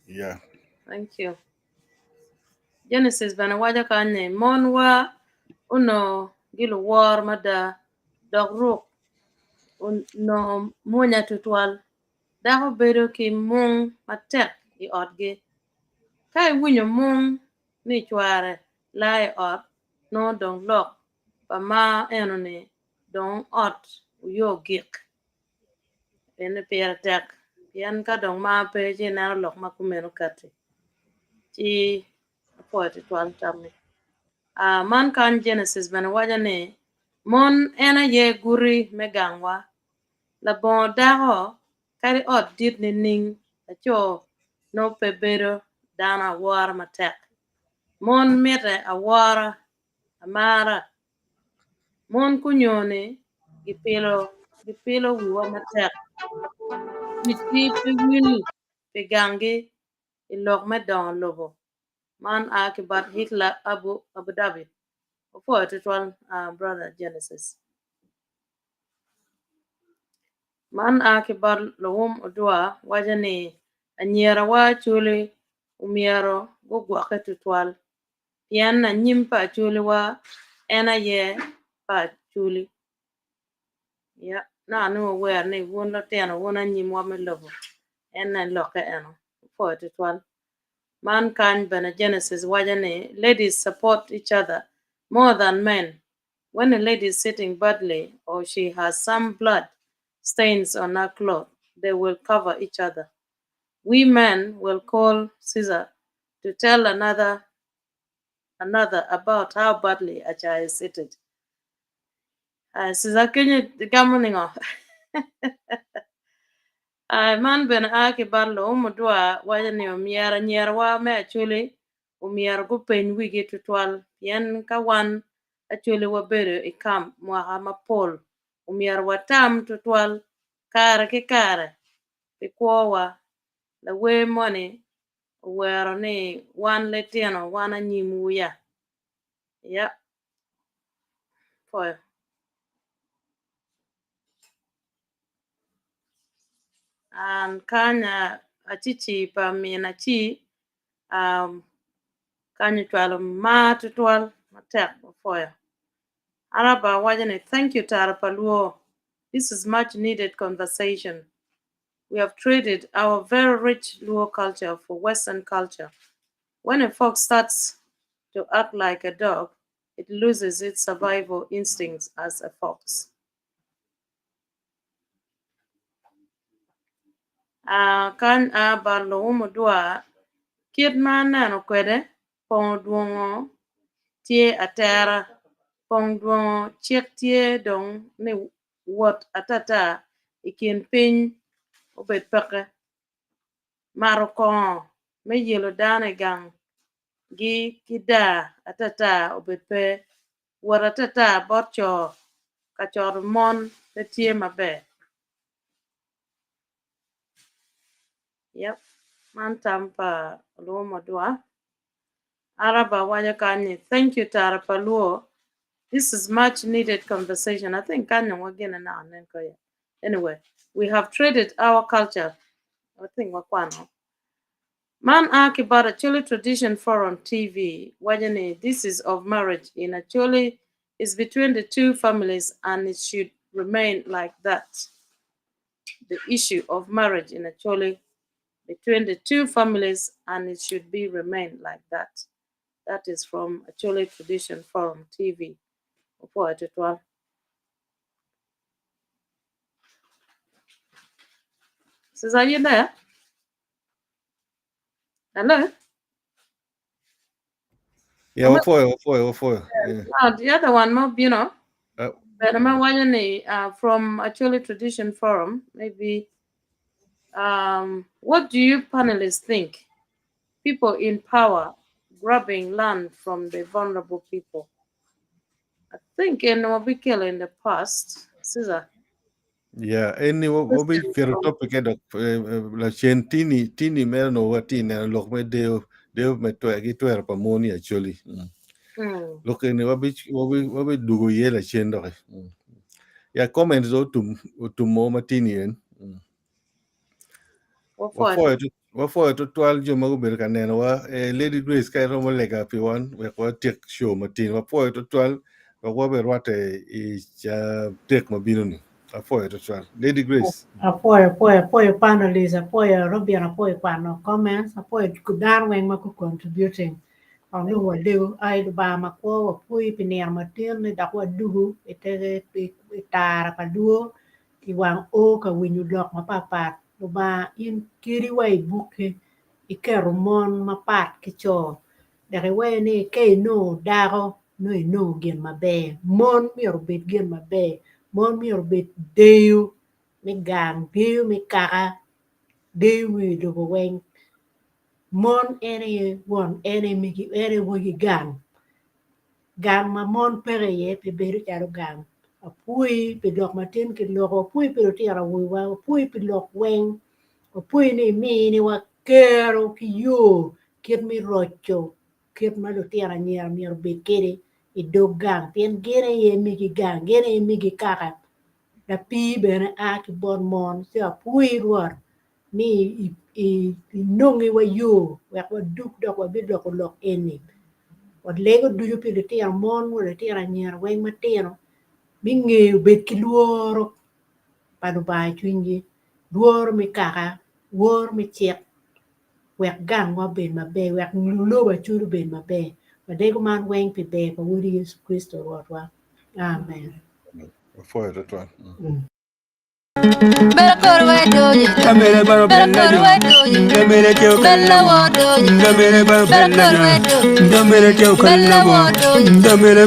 Yeah. Thank you. Genesis bana waja kanye monwa uno gilu war mada dogruk no munya tutwal dako bedo ki mung matek I odgi kai winyo mung ni chware lai ot no dong lok pa ma enoni dong ot uyo gik ene pera tek yan ka dong ma pe je na lok ma kumeno kati chi poeti twal tamni man kan Genesis bana waja ne mon ena ye guri megangwa la bon dako kari ot dit ni ning acho no pe bedo dana war matek mon mete awara amara mon kunyone gipilo wiwa matek witgi pe wili pe gangi ilok me don lobo man akibat Hitler Abu Dhabi for it one brother Genesis man akibat lowum odua wajane anyera wa chuli umiero gugwake tutwal yan na nyimpa chuli wa ena ye pa chuli ya na no wer ne won la teno wona nyim wa me lobo ena loke eno for it one mankind bana Genesis wajane ladies support each other more than men. When a lady is sitting badly or she has some blood stains on her cloth, they will cover each other. We men will call Caesar to tell another about how badly a child is seated. Caesar Kenya gamuningo. Man ben aki barlo umudwa wajane umiara nyerwa me achuli umiara gupen wigi tutwal yen kawan achuli wabere ikam mwaha mapol umiara watam tutwal kare kikare pikwowa la we money wero ni wan letiano wana nyimuya ya foyo an kanya achichi pa mina chi kanya twalo ma tutwal matek foyo Araba wajane thank you Tara Paluo. This is much needed conversation. We have traded our very rich Luo culture for Western culture. When a fox starts to act like a dog, it loses its survival instincts as a fox. Kan barlo umudua kid man nano kwede pong duongo tie atera pong duongo chiek tie dong ni wot atata ikin piny obet peke maro kongo me yelo dane gang gi kida atata obet pe wot atata borcho kachor mon te tie maber yep man tampa luo dua Araba waja kanye thank you Tara Paluo. This is much needed conversation. I think Kanye again now anyway, we have traded our culture. I think wakwano. Man Akibara Choli Tradition Forum TV, wajane this is of marriage in a Choli is between the two families and it should remain like that. The issue of marriage in a Choli between the two families and it should be remain like that. That is from a Choli Tradition Forum TV. Says, are you there? Hello? Yeah, what for? Yeah. The other one, but I'm Yeah. from actually Tradition Forum, maybe What do you panelists think? People in power grabbing land from the vulnerable people. I think in Wabikela in the past, Caesar. Yeah, any what we fair topic at la chen tini mer no wati na look me deo me to agi to pa moni actually. Look any what we do ye la chen do. Yeah, comments o to mo matini en. What for to 12 jo mago ber kaneno wa Lady Grace kai romo lega pi wan we ko tek show matin wa for to 12 wa be rwate tek mabino ni. For to 12 Lady Grace. Apoyo panelists, apoyo Robin, apoyo pano comments, apoyo kudar weng ma ku contributing. Ang lu wadu ay ba mako apoy pinier matin ni dakwa dugu ite itara paduo iwang o ka winyu dok mapapat ba in kiri way buke ikerumon mapat kicho dari way ni kay no daro no gen mabe mon mi orbit gen mabe mon mi orbit deyu mi gang deyu mi kaka deyu mi do weng mon ene won ene mi ene wo gang ma mon pere ye pe beru charo gang apui pe dok matin ke loko apui pe tira wa apui pe lok weng apui ni mi ni wa kero ki yo kit mi rocho kit ma lo tira nyar mi be kere I do gang pien gene ye mi ki gang gene ye mi ki kaka da pi bene a ki bon mon se apui ruar ni i nongi wa yo wa duk dok wa bi dok lok eni Wat lego duju pi ti amon wo ti nyar weng matino mi ngeo bet ki luoro padu bai chwingi luoro mi kaka luoro mi chek wek gang wa ben mabe wek lulo wa churu ben mabe badego man weng pi be pa wuri Yesu Kristo wa amen For to 12. Camere baro bella yo, camere teo kalla, camere baro bella yo, camere teo kalla, camere baro